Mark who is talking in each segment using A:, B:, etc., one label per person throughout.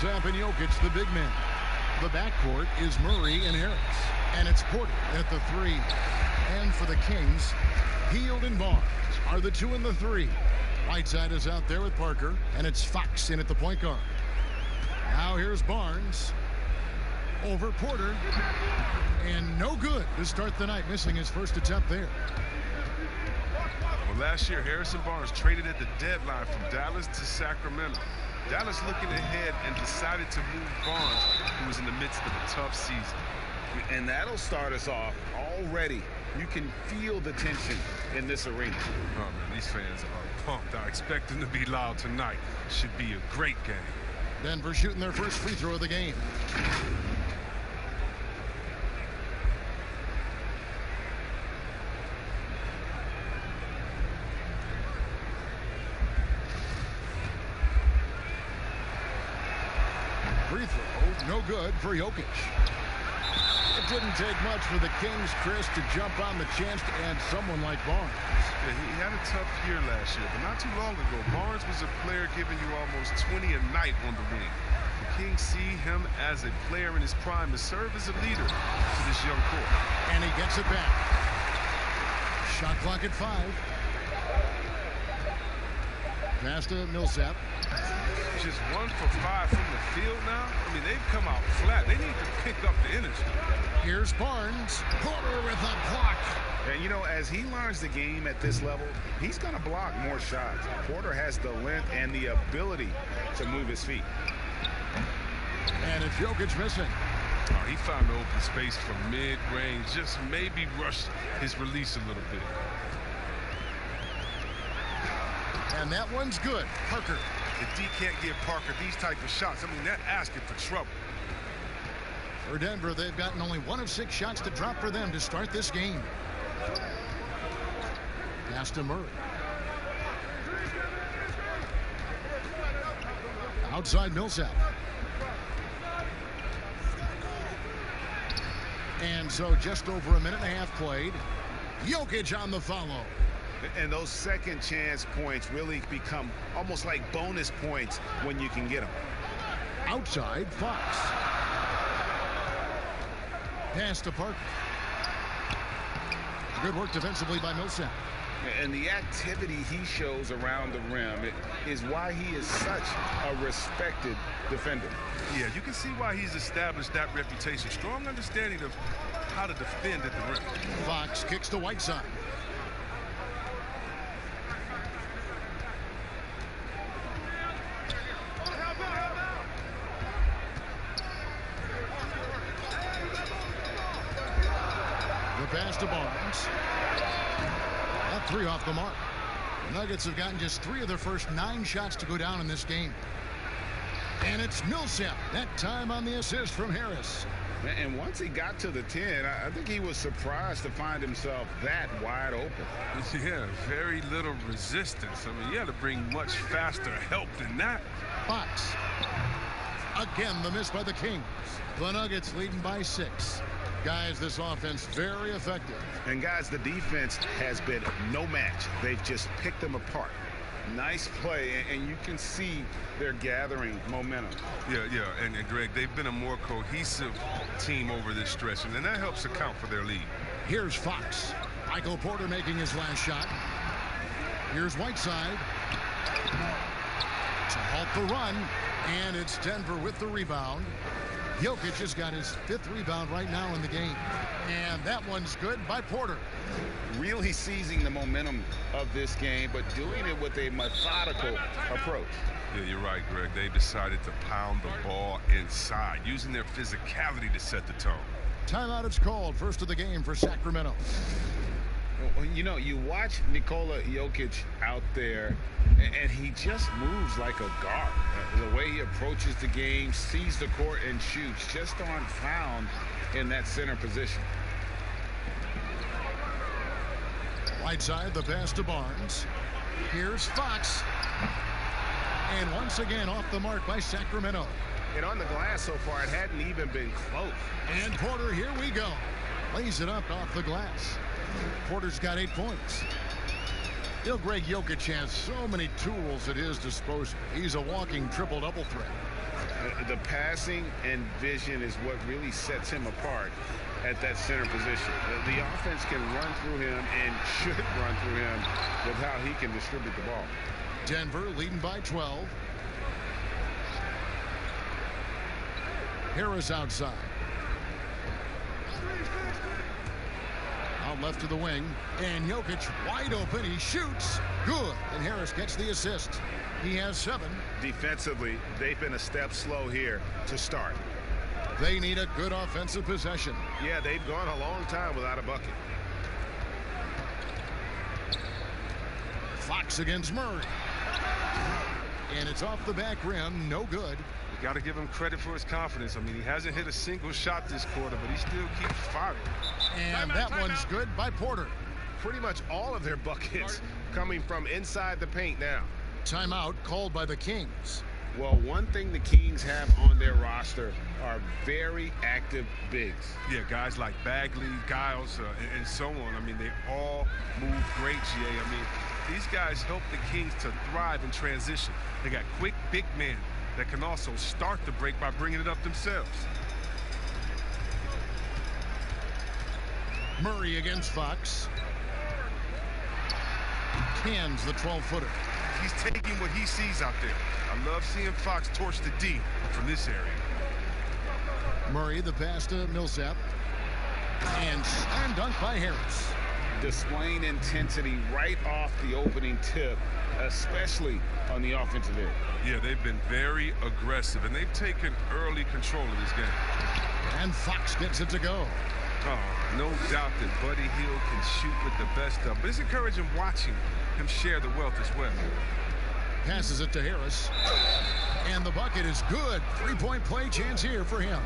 A: Millsap and Jokic, the big men. The backcourt is Murray and Harris. And it's Porter at the 3. And for the Kings, Hield and Barnes are the 2 and the 3. Whiteside is out there with Parker, and it's Fox in at the point guard. Now here's Barnes over Porter, and no good to start the night, missing his first attempt there.
B: Well, last year, Harrison Barnes traded at the deadline from Dallas to Sacramento. Dallas looking ahead and decided to move Barnes, who was in the midst of a tough season.
C: And that'll start us off already. You can feel the tension in this arena.
B: Oh, man, these fans are pumped. I expect them to be loud tonight. Should be a great game.
A: Denver shooting their first free throw of the game. Free throw, no good for Jokic. It didn't take much for the Kings, Chris, to jump on the chance to add someone like Barnes.
B: Yeah, he had a tough year last year, but not too long ago, Barnes was a player giving you almost 20 a night on the wing. The Kings see him as a player in his prime to serve as a leader to this young core.
A: And he gets it back. Shot clock at 5. Pass to Millsap.
B: Just 1 for 5 from the field now. I mean, they've come out flat. They need to pick up the energy.
A: Here's Barnes. Porter with a block.
C: And, you know, as he learns the game at this level, he's going to block more shots. Porter has the length and the ability to move his feet.
A: And it's Jokic missing.
B: Oh, he found the open space from mid-range. Just maybe rushed his release a little bit.
A: And that one's good. Parker.
B: If D can't give Parker these type of shots, I mean, they're asking for trouble.
A: For Denver, they've gotten only 1 of 6 shots to drop for them to start this game. Pass to Murray. Outside Millsap. And so just over a minute and a half played. Jokic on the follow.
C: And those second chance points really become almost like bonus points when you can get them.
A: Outside Fox. Pass to Parker. Good work defensively by Millsap.
C: And the activity he shows around the rim is why he is such a respected defender.
B: Yeah, you can see why he's established that reputation. Strong understanding of how to defend at the rim.
A: Fox kicks to Whiteside. Pass to Barnes. That 3 off the mark. The Nuggets have gotten just 3 of their first 9 shots to go down in this game. And it's Millsap, that time on the assist from Harris.
C: And once he got to the 10, I think he was surprised to find himself that wide open.
B: Yeah, very little resistance. I mean, you had to bring much faster help than that.
A: Fox. Again, the miss by the Kings. The Nuggets leading by 6. Guys, this offense very effective.
C: And guys, the defense has been no match. They've just picked them apart. Nice play, and you can see they're gathering momentum.
B: Yeah, and Greg, they've been a more cohesive team over this stretch, and that helps account for their lead.
A: Here's Fox. Michael Porter making his last shot. Here's Whiteside to halt the run, and it's Denver with the rebound. Jokic has got his 5th rebound right now in the game. And that one's good by Porter.
C: Really seizing the momentum of this game, but doing it with a methodical approach.
B: Yeah, you're right, Greg. They decided to pound the ball inside, using their physicality to set the tone.
A: Timeout is called. First of the game for Sacramento.
C: You know, you watch Nikola Jokic out there, and he just moves like a guard. The way he approaches the game, sees the court, and shoots, just aren't found in that center position.
A: Whiteside, the pass to Barnes. Here's Fox. And once again off the mark by Sacramento.
C: And on the glass so far, it hadn't even been close.
A: And Porter, here we go. Lays it up off the glass. Porter's got 8 points. You know, Greg, Jokic has so many tools at his disposal. He's a walking triple-double threat.
C: The passing and vision is what really sets him apart at that center position. The offense can run through him and should run through him with how he can distribute the ball.
A: Denver leading by 12. Harris outside. Out left to the wing. And Jokic wide open. He shoots. Good. And Harris gets the assist. He has 7.
C: Defensively, they've been a step slow here to start.
A: They need a good offensive possession.
C: Yeah, they've gone a long time without a bucket.
A: Fox against Murray. And it's off the back rim. No good.
B: You got to give him credit for his confidence. I mean, he hasn't hit a single shot this quarter, but he still keeps firing.
A: And that one's good by Porter.
D: Pretty much all of their buckets coming from inside the paint now.
A: Timeout called by the Kings.
C: Well, one thing the Kings have on their roster are very active bigs.
B: Yeah, guys like Bagley, Giles, and so on. I mean, they all move great, GA. I mean, these guys help the Kings to thrive in transition. They got quick, big men that can also start the break by bringing it up themselves.
A: Murray against Fox. Cans the 12-footer.
B: He's taking what he sees out there. I love seeing Fox torch the D from this area.
A: Murray, the pass to Millsap. And slam dunk by Harris.
C: Displaying intensity right off the opening tip, especially on the offensive end.
B: Yeah, they've been very aggressive, and they've taken early control of this game.
A: And Fox gets it to go.
B: Oh, no doubt that Buddy Hield can shoot with the best of them. But it's encouraging watching him share the wealth as well.
A: Passes it to Harris. And the bucket is good. 3-point play chance here for him.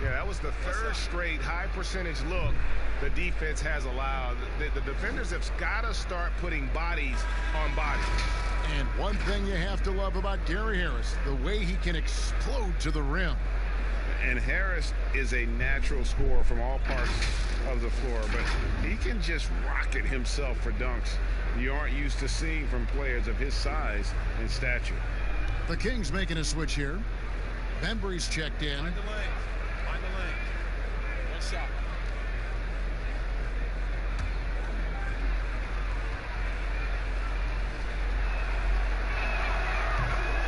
D: Yeah, that was the third straight high percentage look the defense has allowed. The defenders have got to start putting bodies on bodies.
A: And one thing you have to love about Gary Harris, the way he can explode to the rim.
C: And Harris is a natural scorer from all parts of the floor, but he can just rocket himself for dunks you aren't used to seeing from players of his size and stature.
A: The Kings making a switch here. Bembry's checked in.
E: Find the lane. Find the lane. One shot.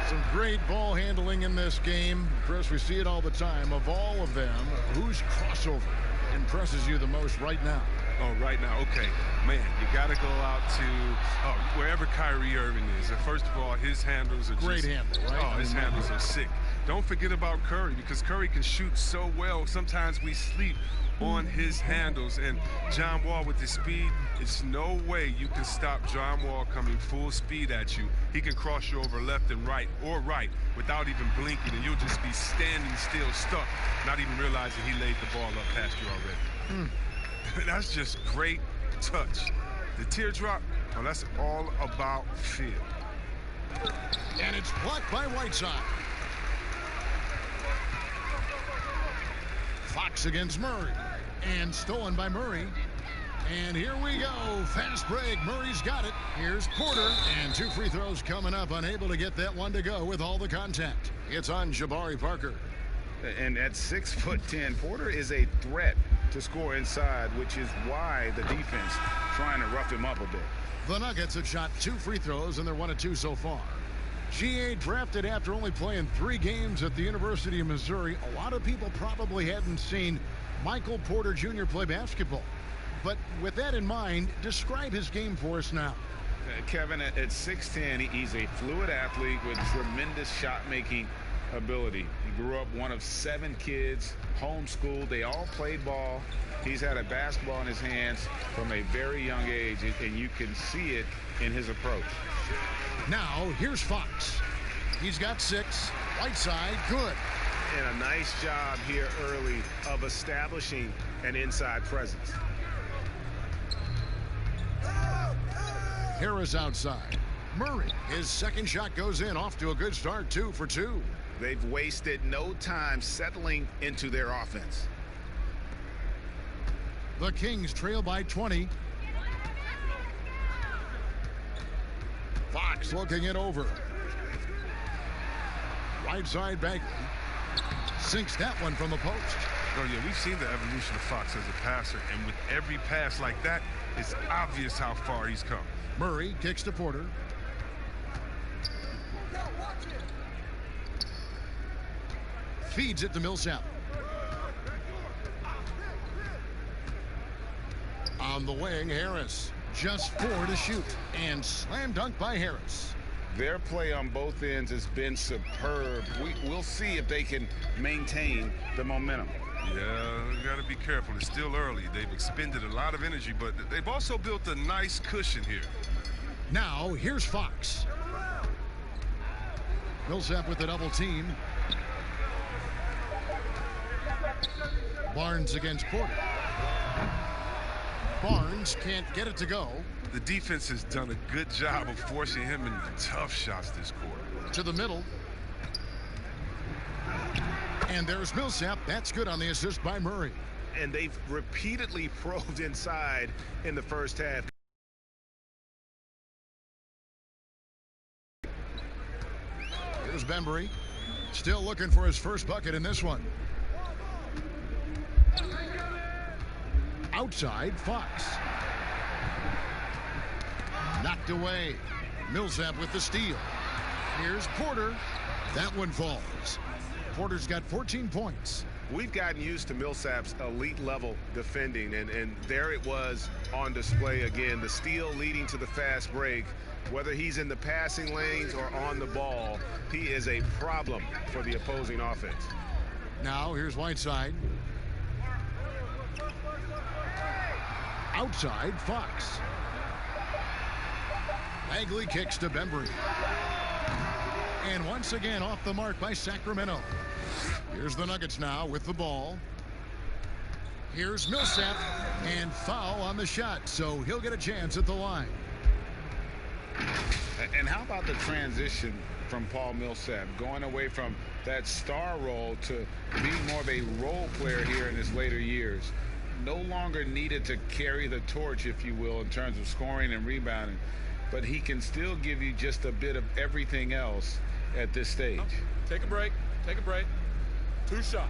A: Some great ball handling in this game. Chris, we see it all the time. Of all of them, whose crossover impresses you the most right now?
B: Oh, right now, okay. Man, you got to go out to wherever Kyrie Irving is. And first of all, his handles are
A: great handle, right?
B: Oh, his handles are sick. Don't forget about Curry, because Curry can shoot so well. Sometimes we sleep on his handles. And John Wall with his speed, it's no way you can stop John Wall coming full speed at you. He can cross you over left and right or right without even blinking, and you'll just be standing still, stuck, not even realizing he laid the ball up past you already. That's just great touch. The teardrop, well, that's all about feel.
A: And it's blocked by Whiteside. Fox against Murray. And stolen by Murray. And here we go. Fast break. Murray's got it. Here's Porter. And 2 free throws coming up. Unable to get that one to go with all the contact. It's on Jabari Parker.
C: And at 6'10", Porter is a threat to score inside, which is why the defense trying to rough him up a bit.
A: The Nuggets have shot 2 free throws, and they're 1 of 2 so far. GA drafted after only playing 3 games at the University of Missouri. A lot of people probably hadn't seen Michael Porter Jr. play basketball. But with that in mind, describe his game for us now.
C: Kevin, at 6'10", he's a fluid athlete with tremendous shot-making ability. He grew up one of 7 kids, homeschooled. They all played ball. He's had a basketball in his hands from a very young age, and you can see it in his approach.
A: Now, here's Fox. He's got 6. Whiteside, good.
D: And a nice job here early of establishing an inside presence.
A: Harris outside. Murray, his second shot goes in, off to a good start, 2 for 2.
D: They've wasted no time settling into their offense.
A: The Kings trail by 20. Fox looking it over. Right side Bagley. Sinks that one from the post.
B: Oh, yeah, we've seen the evolution of Fox as a passer, and with every pass like that, it's obvious how far he's come.
A: Murray kicks to Porter. Feeds it to Millsap. On the wing, Harris. Just 4 to shoot. And slam dunk by Harris.
C: Their play on both ends has been superb. We'll see if they can maintain the momentum.
B: Yeah, got to be careful. It's still early. They've expended a lot of energy, but they've also built a nice cushion here.
A: Now, here's Fox. Millsap with the double team. Barnes against Porter. Barnes can't get it to go.
B: The defense has done a good job of forcing him into tough shots this quarter.
A: To the middle. And there's Millsap. That's good on the assist by Murray.
D: And they've repeatedly probed inside in the first half.
A: Here's Bembry. Still looking for his first bucket in this one. Outside, Fox. Knocked away. Millsap with the steal. Here's Porter. That one falls. Porter's got 14 points.
D: We've gotten used to Millsap's elite level defending, and there it was on display again. The steal leading to the fast break. Whether he's in the passing lanes or on the ball, he is a problem for the opposing offense.
A: Now here's Whiteside. Outside, Fox. Bagley kicks to Bembry. And once again off the mark by Sacramento. Here's the Nuggets now with the ball. Here's Millsap, and foul on the shot, so he'll get a chance at the line.
C: And how about the transition from Paul Millsap, going away from that star role to being more of a role player here in his later years? No longer needed to carry the torch, if you will, in terms of scoring and rebounding, but he can still give you just a bit of everything else at this stage.
E: Take a break. Take a break. 2 shots.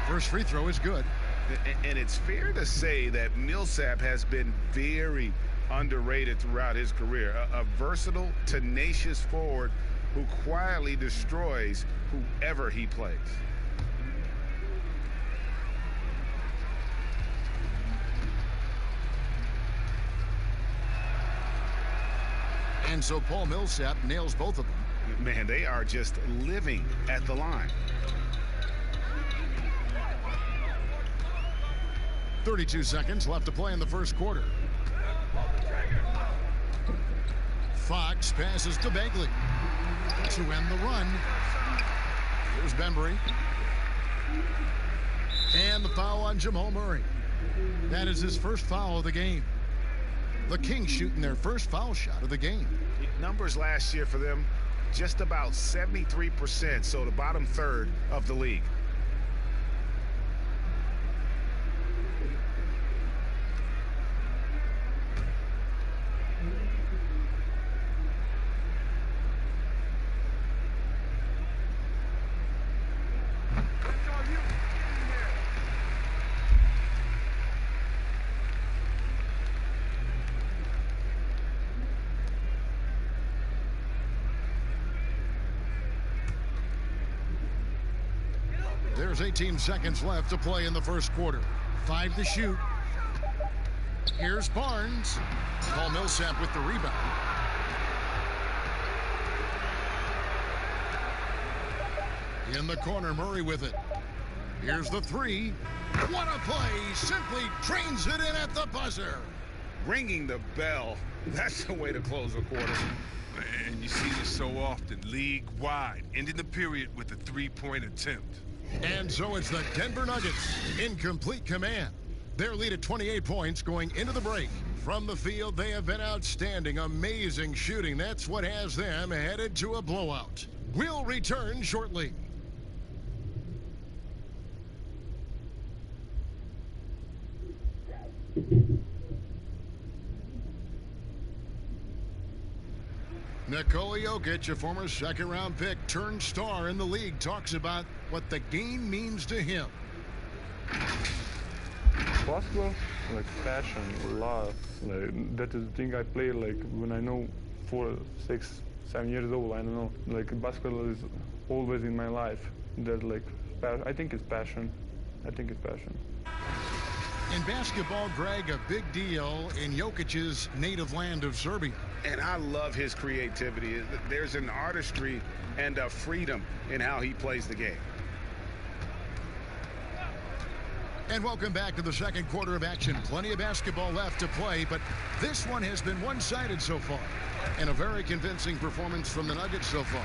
A: First free throw is good.
D: And it's fair to say that Millsap has been very underrated throughout his career. A versatile, tenacious forward who quietly destroys whoever he plays.
A: And so Paul Millsap nails both of them.
D: Man, they are just living at the line.
A: 32 seconds left to play in the first quarter. Fox passes to Bagley to end the run. Here's Bembry. And the foul on Jamal Murray. That is his first foul of the game. The Kings shooting their first foul shot of the game.
D: Numbers last year for them, just about 73%, so the bottom third of the league.
A: There's 18 seconds left to play in the first quarter. 5 to shoot. Here's Barnes. Paul Millsap with the rebound. In the corner, Murray with it. Here's the 3. What a play. Simply drains it in at the buzzer.
C: Ringing the bell. That's the way to close a quarter.
B: Man, you see this so often, league-wide, ending the period with a 3-point attempt.
A: And so it's the Denver Nuggets in complete command. Their lead at 28 points going into the break. From the field, they have been outstanding, amazing shooting. That's what has them headed to a blowout. We'll return shortly. Nikola Jokic, a former second-round pick, turned star in the league, talks about what the game means to him.
F: Basketball, like passion, love. Like that is the thing I play. Like when I know 4, 6, 7 years old. I don't know. Like basketball is always in my life. That like I think it's passion. I think it's passion.
A: In basketball, Greg, a big deal in Jokic's native land of Serbia.
D: And I love his creativity. There's an artistry and a freedom in how he plays the game.
A: And welcome back to the second quarter of action. Plenty of basketball left to play, but this one has been one-sided so far. And a very convincing performance from the Nuggets so far.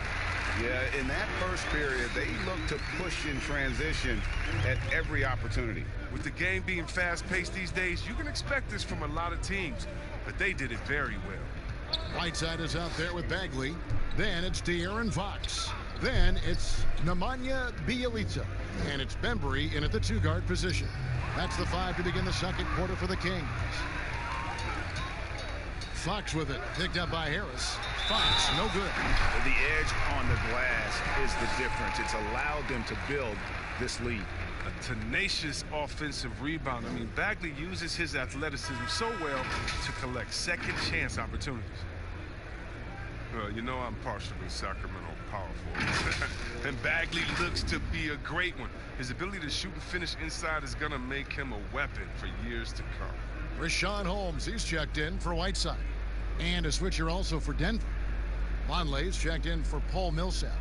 D: Yeah, in that first period, they looked to push in transition at every opportunity.
B: With the game being fast-paced these days, you can expect this from a lot of teams, but they did it very well.
A: Whiteside is out there with Bagley. Then it's De'Aaron Fox. Then it's Nemanja Bjelica. And it's Bembry in at the two-guard position. That's the 5 to begin the second quarter for the Kings. Fox with it, picked up by Harris. Fox, no good.
D: The edge on the glass is the difference. It's allowed them to build this lead.
B: A tenacious offensive rebound. I mean, Bagley uses his athleticism so well to collect second chance opportunities. Well, you know I'm partial to Sacramento power forwards. And Bagley looks to be a great one. His ability to shoot and finish inside is going to make him a weapon for years to come.
A: Richaun Holmes, he's checked in for Whiteside. And a switcher also for Denver. Vonleh's checked in for Paul Millsap.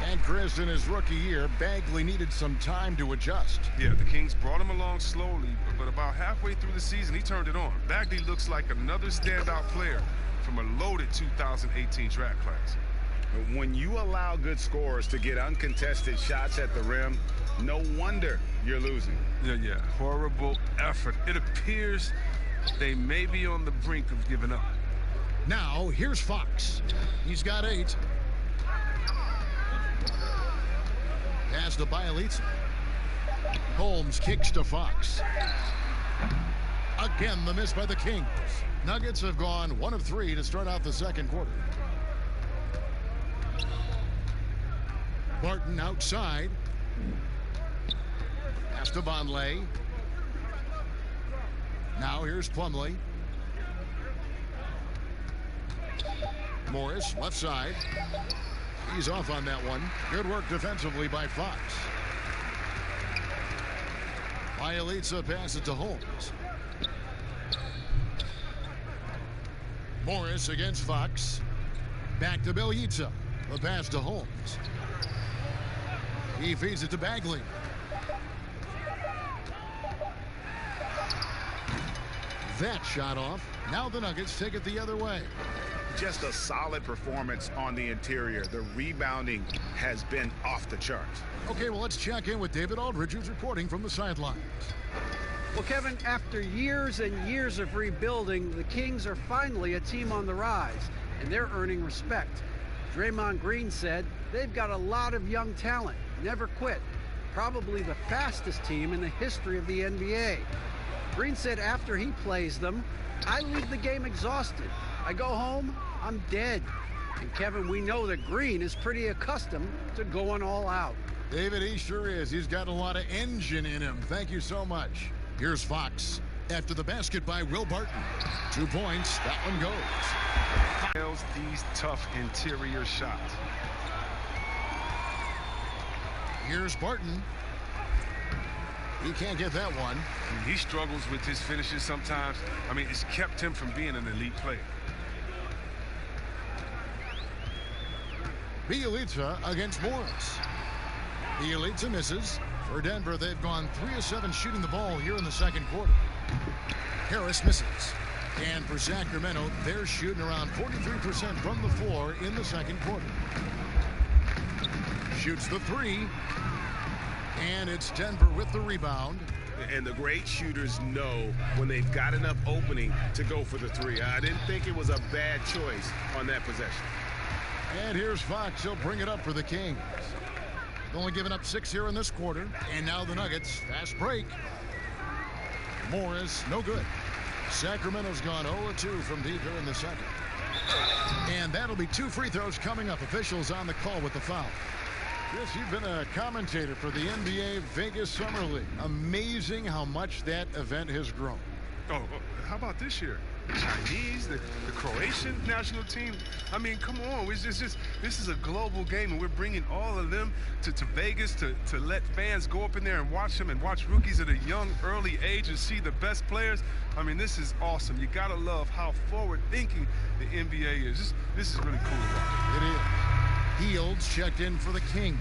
A: And Chris, in his rookie year, Bagley needed some time to adjust.
B: Yeah, the Kings brought him along slowly, but about halfway through the season, he turned it on. Bagley looks like another standout player from a loaded 2018 draft class.
D: When you allow good scorers to get uncontested shots at the rim, no wonder you're losing.
B: Yeah, horrible effort. It appears they may be on the brink of giving up.
A: Now, here's Fox. He's got 8. Pass to Bjelica. Holmes kicks to Fox. Again, the miss by the Kings. Nuggets have gone 1 of 3 to start out the second quarter. Barton outside. Pass to Vonleh. Now here's Plumlee. Morris, left side. He's off on that one. Good work defensively by Fox. Bjelica passes to Holmes. Morris against Fox. Back to Bjelica. The pass to Holmes. He feeds it to Bagley. That shot off. Now the Nuggets take it the other way.
D: Just a solid performance on the interior. The rebounding has been off the charts.
A: Okay, well, let's check in with David Aldridge, who's reporting from the sidelines.
G: Well, Kevin, after years and years of rebuilding, the Kings are finally a team on the rise, and they're earning respect. Draymond Green said they've got a lot of young talent, never quit, probably the fastest team in the history of the NBA. Green said after he plays them, I leave the game exhausted. I go home, I'm dead. And Kevin, we know that Green is pretty accustomed to going all out.
A: David, he sure is. He's got a lot of engine in him. Thank you so much. Here's Fox after the basket by Will Barton. 2 points. That one goes.
B: These tough interior shots.
A: Here's Barton. He can't get that one.
B: He struggles with his finishes sometimes. I mean, it's kept him from being an elite player.
A: Bjelica against Morris. Bjelica misses. For Denver, they've gone 3 of 7 shooting the ball here in the second quarter. Harris misses. And for Sacramento, they're shooting around 43% from the floor in the second quarter. Shoots the 3. And it's Denver with the rebound.
D: And the great shooters know when they've got enough opening to go for the three. I didn't think it was a bad choice on that possession.
A: And here's Fox. He'll bring it up for the Kings. Only given up 6 here in this quarter. And now the Nuggets. Fast break. Morris, no good. Sacramento's gone 0-2 from deep here in the second. And that'll be 2 free throws coming up. Officials on the call with the foul. Chris, you've been a commentator for the NBA Vegas Summer League. Amazing how much that event has grown.
B: Oh, how about this year? The Chinese, the Croatian national team. I mean, come on. This is a global game, and we're bringing all of them to Vegas to let fans go up in there and watch them and watch rookies at a young, early age and see the best players. I mean, this is awesome. You got to love how forward-thinking the NBA is. This is really cool to watch.
A: It is. Fields checked in for the Kings.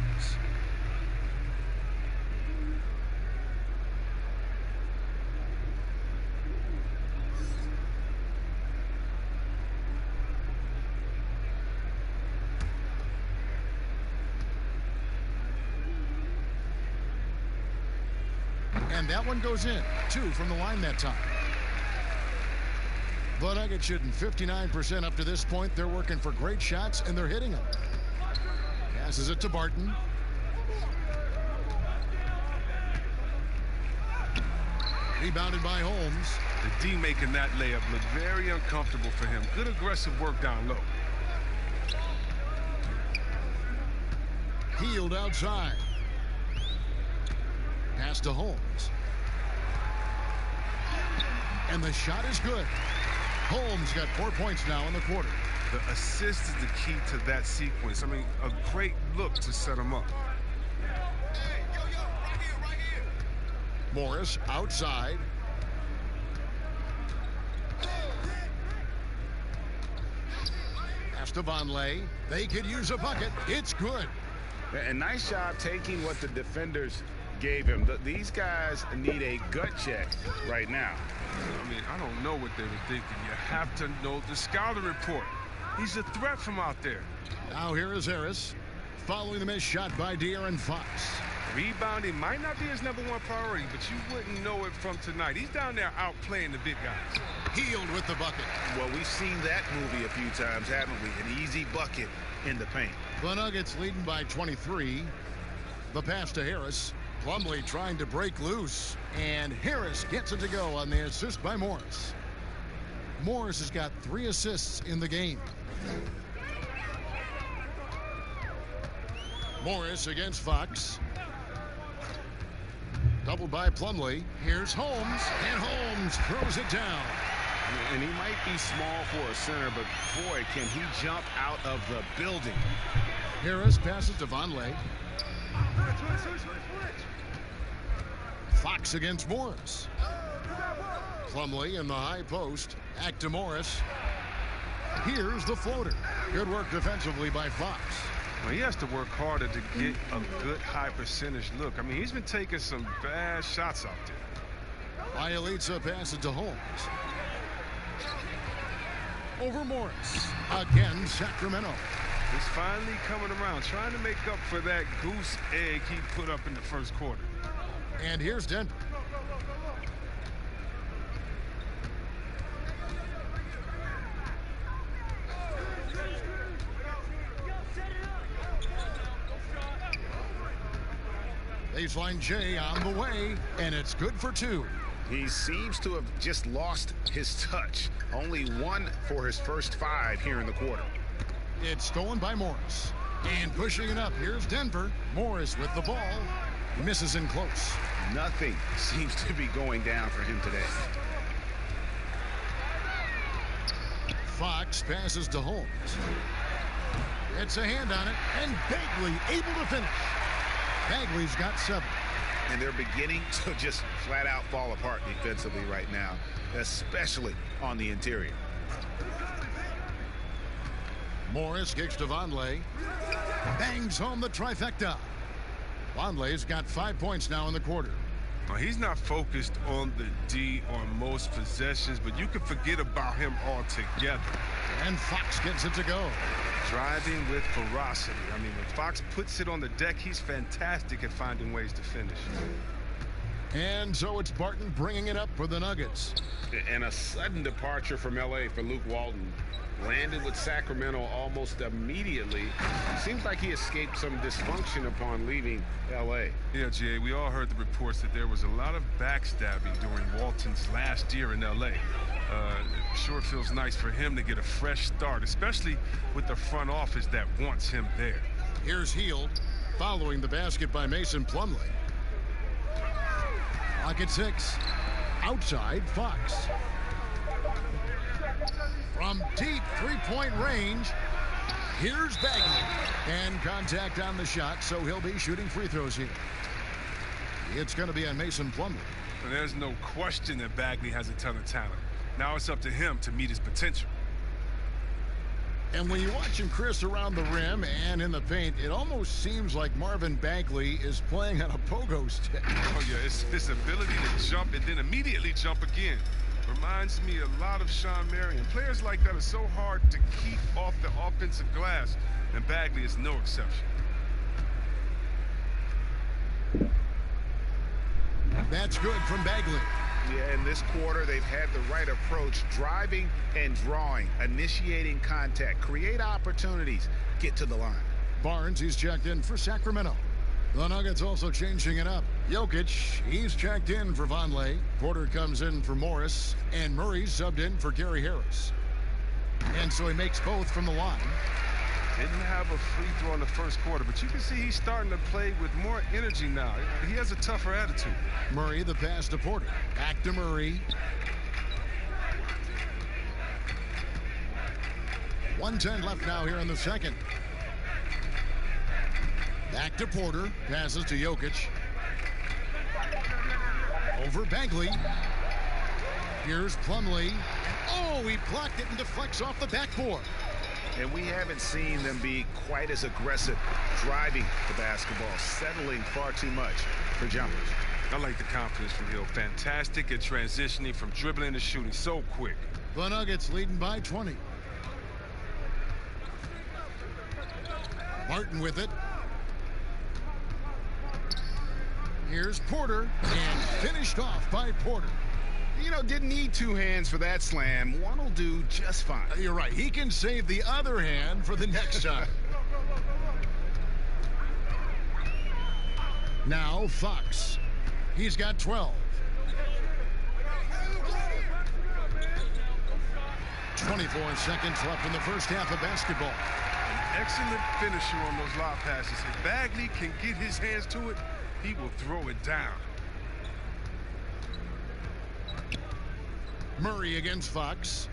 A: And that one goes in. 2 from the line that time. The Nuggets shooting 59% up to this point. They're working for great shots, and they're hitting them. Passes it to Barton. Rebounded by Holmes.
B: The D making that layup look very uncomfortable for him. Good aggressive work down low.
A: Healed outside. Pass to Holmes. And the shot is good. Holmes got 4 points now in the quarter.
B: The assist is the key to that sequence. I mean, a great look to set him up.
A: Morris outside. Pass to Vonleh. They could use a bucket. It's good.
C: And nice job taking what the defenders gave him. These guys need a gut check right now.
B: I mean, I don't know what they were thinking. You have to know the scouting report. He's a threat from out there.
A: Now here is Harris. Following the missed shot by De'Aaron Fox.
B: Rebounding might not be his #1 priority, but you wouldn't know it from tonight. He's down there outplaying the big guys.
A: Healed with the bucket.
D: Well, we've seen that movie a few times, haven't we? An easy bucket in the paint.
A: The Nuggets leading by 23. The pass to Harris. Plumlee trying to break loose. And Harris gets it to go on the assist by Morris. Morris has got 3 assists in the game. Morris against Fox. Doubled by Plumlee. Here's Holmes. And Holmes throws it down.
C: And he might be small for a center, but boy, can he jump out of the building.
A: Harris passes to Vonleh. Fox against Morris. Plumlee in the high post. Back to Morris. Here's the floater. Good work defensively by Fox.
B: Well, he has to work harder to get a good high percentage look. I mean, he's been taking some bad shots out there.
A: Bielitsa passes to Holmes. Over Morris. Again, Sacramento.
B: He's finally coming around, trying to make up for that goose egg he put up in the first quarter.
A: And here's Denver. Baseline J on the way, and it's good for 2.
D: He seems to have just lost his touch. Only 1 for his first 5 here in the quarter.
A: It's stolen by Morris. And pushing it up, here's Denver. Morris with the ball. Misses in close.
D: Nothing seems to be going down for him today.
A: Fox passes to Holmes. It's a hand on it, and Bagley able to finish. Bagley's got 7.
D: And they're beginning to just flat out fall apart defensively right now, especially on the interior.
A: Morris kicks to Vonleh. Bangs home the trifecta. Vonleh's got 5 points now in the quarter.
B: Now, he's not focused on the D on most possessions, but you can forget about him altogether.
A: And Fox gets it to go.
B: Driving with ferocity. I mean, when Fox puts it on the deck, he's fantastic at finding ways to finish.
A: And so it's Barton bringing it up for the Nuggets.
C: And a sudden departure from L.A. for Luke Walton. Landed with Sacramento almost immediately. Seems like he escaped some dysfunction upon leaving L.A.
B: Yeah, Jay, we all heard the reports that there was a lot of backstabbing during Walton's last year in L.A. Sure feels nice for him to get a fresh start, especially with the front office that wants him there.
A: Here's Hield following the basket by Mason Plumlee. Clock at 6. Outside, Fox. From deep three-point range, here's Bagley. And contact on the shot, so he'll be shooting free throws here. It's going to be on Mason Plumlee.
B: And there's no question that Bagley has a ton of talent. Now it's up to him to meet his potential.
A: And when you're watching Chris around the rim and in the paint, it almost seems like Marvin Bagley is playing on a pogo stick.
B: Oh, yeah, it's his ability to jump and then immediately jump again. Reminds me a lot of Sean Marion. Players like that are so hard to keep off the offensive glass, and Bagley is no exception.
A: That's good from Bagley.
D: Yeah, in this quarter, they've had the right approach, driving and drawing, initiating contact, create opportunities, get to the line.
A: Barnes, he's checked in for Sacramento. The Nuggets also changing it up. Jokic, he's checked in for Vonleh. Porter comes in for Morris, and Murray's subbed in for Gary Harris. And so he makes both from the line.
B: Didn't have a free throw in the first quarter, but you can see he's starting to play with more energy now. He has a tougher attitude.
A: Murray, the pass to Porter. Back to Murray. 1:10 left now here in the second. Back to Porter. Passes to Jokic. Over Bagley. Here's Plumlee. Oh, he blocked it and deflects off the backboard.
D: And we haven't seen them be quite as aggressive driving the basketball, settling far too much for jumpers.
B: I like the confidence from Hill. Fantastic at transitioning from dribbling to shooting so quick.
A: The Nuggets leading by 20. Martin with it. Here's Porter, and finished off by Porter.
D: You know, didn't need two hands for that slam. One will do just fine.
A: You're right. He can save the other hand for the next time. Now Fox. He's got 12. 24 seconds left in the first half of basketball.
B: An excellent finisher on those lob passes. If Bagley can get his hands to it, he will throw it down.
A: Murray against Fox.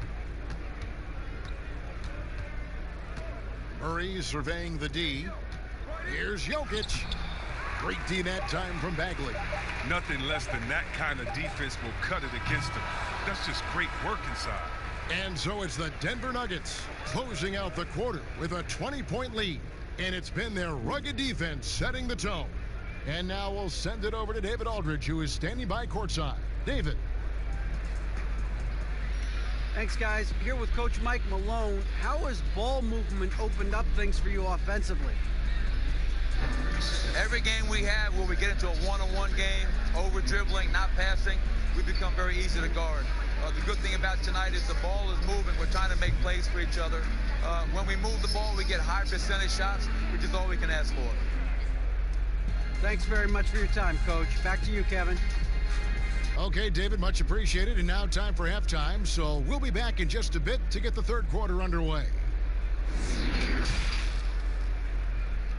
A: Murray surveying the D. Here's Jokic. Great D that time from Bagley.
B: Nothing less than that kind of defense will cut it against him. That's just great work inside.
A: And so it's the Denver Nuggets closing out the quarter with a 20-point lead. And it's been their rugged defense setting the tone. And now we'll send it over to David Aldridge, who is standing by courtside. David.
G: Thanks, guys. Here with Coach Mike Malone. How has ball movement opened up things for you offensively?
H: Every game we have where we get into a one-on-one game, over dribbling, not passing, we become very easy to guard. The good thing about tonight is the ball is moving. We're trying to make plays for each other. When we move the ball, we get high percentage shots, which is all we can ask for.
G: Thanks very much for your time, Coach. Back to you, Kevin.
A: Okay, David, much appreciated. And now time for halftime. So we'll be back in just a bit to get the third quarter underway.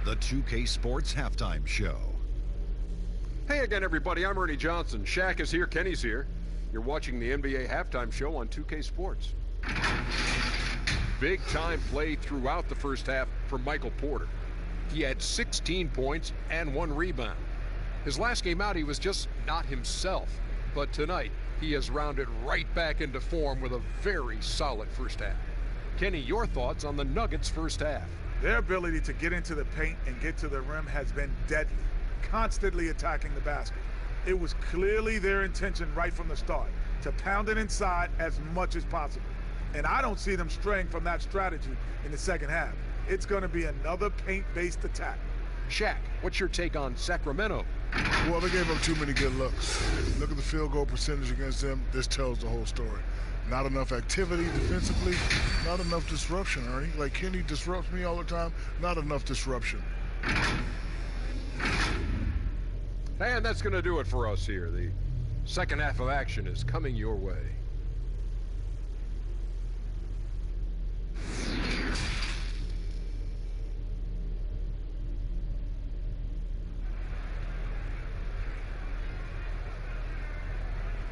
I: The 2K Sports Halftime Show.
J: Hey again, everybody. I'm Ernie Johnson. Shaq is here. Kenny's here. You're watching the NBA Halftime Show on 2K Sports. Big-time play throughout the first half from Michael Porter. He had 16 points and 1 rebound. His last game out, he was just not himself. But tonight, he has rounded right back into form with a very solid first half. Kenny, your thoughts on the Nuggets' first half?
K: Their ability to get into the paint and get to the rim has been deadly, constantly attacking the basket. It was clearly their intention right from the start to pound it inside as much as possible. And I don't see them straying from that strategy in the second half. It's going to be another paint-based attack.
J: Shaq, what's your take on Sacramento?
L: Well, they gave up too many good looks. Look at the field goal percentage against them. This tells the whole story. Not enough activity defensively, not enough disruption, Ernie. Like Kenny disrupts me all the time, not enough disruption.
J: And that's going to do it for us here. The second half of action is coming your way.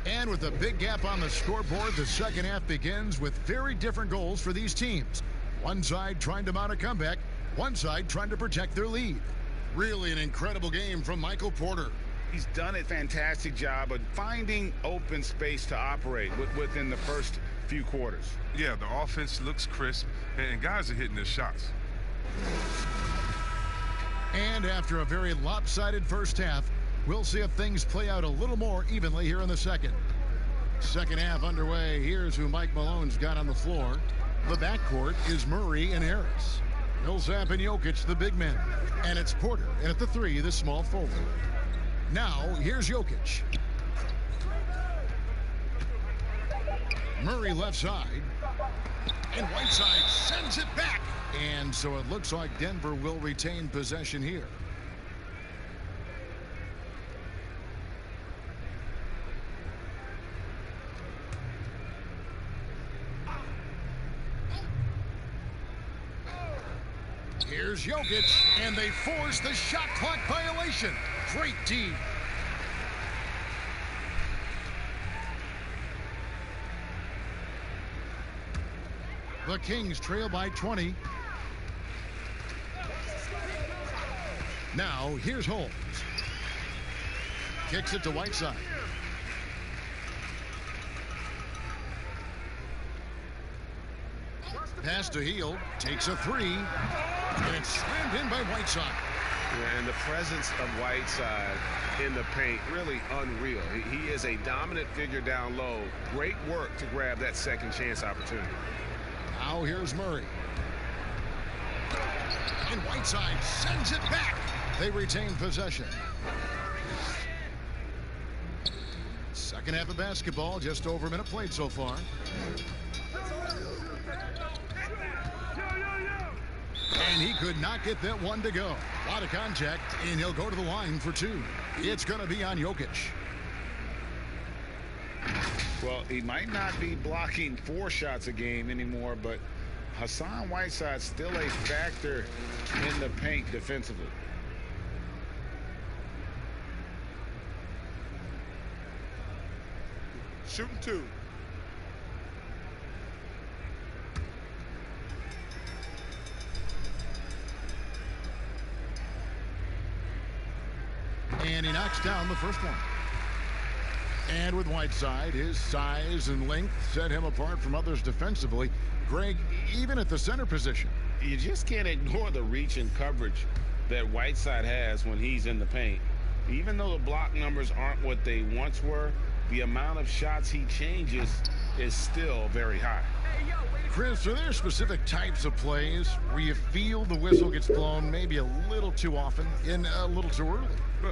A: And with a big gap on the scoreboard, the second half begins with very different goals for these teams. One side trying to mount a comeback, one side trying to protect their lead. Really an incredible game from Michael Porter.
C: He's done a fantastic job of finding open space to operate within the first few quarters.
B: Yeah, the offense looks crisp, and guys are hitting their shots.
A: And after a very lopsided first half, we'll see if things play out a little more evenly here in the second. Second half underway. Here's who Mike Malone's got on the floor. The backcourt is Murray and Harris. Millsap and Jokic, the big men. And it's Porter, and at the three, the small forward. Now, here's Jokic. Murray left side. And Whiteside sends it back. And so it looks like Denver will retain possession here. Here's Jokic, and they force the shot clock violation. Great D. The Kings trail by 20. Now, here's Holmes. Kicks it to Whiteside. Pass to Hield. Takes a three. And it's slammed in by Whiteside.
D: Yeah, and the presence of Whiteside in the paint, really unreal. He is a dominant figure down low. Great work to grab that second chance opportunity.
A: Now here's Murray. And Whiteside sends it back. They retain possession. Second half of basketball, just over a minute played so far. And he could not get that one to go. A lot of contact, and he'll go to the line for two. It's going to be on Jokic.
C: Well, he might not be blocking 4 shots a game anymore, but Hassan Whiteside's still a factor in the paint defensively.
K: Shooting 2.
A: And he knocks down the first one. And with Whiteside, his size and length set him apart from others defensively. Greg, even at the center position.
C: You just can't ignore the reach and coverage that Whiteside has when he's in the paint. Even though the block numbers aren't what they once were, the amount of shots he changes is still very high.
A: Chris, are there specific types of plays where you feel the whistle gets blown maybe a little too often and a little too early?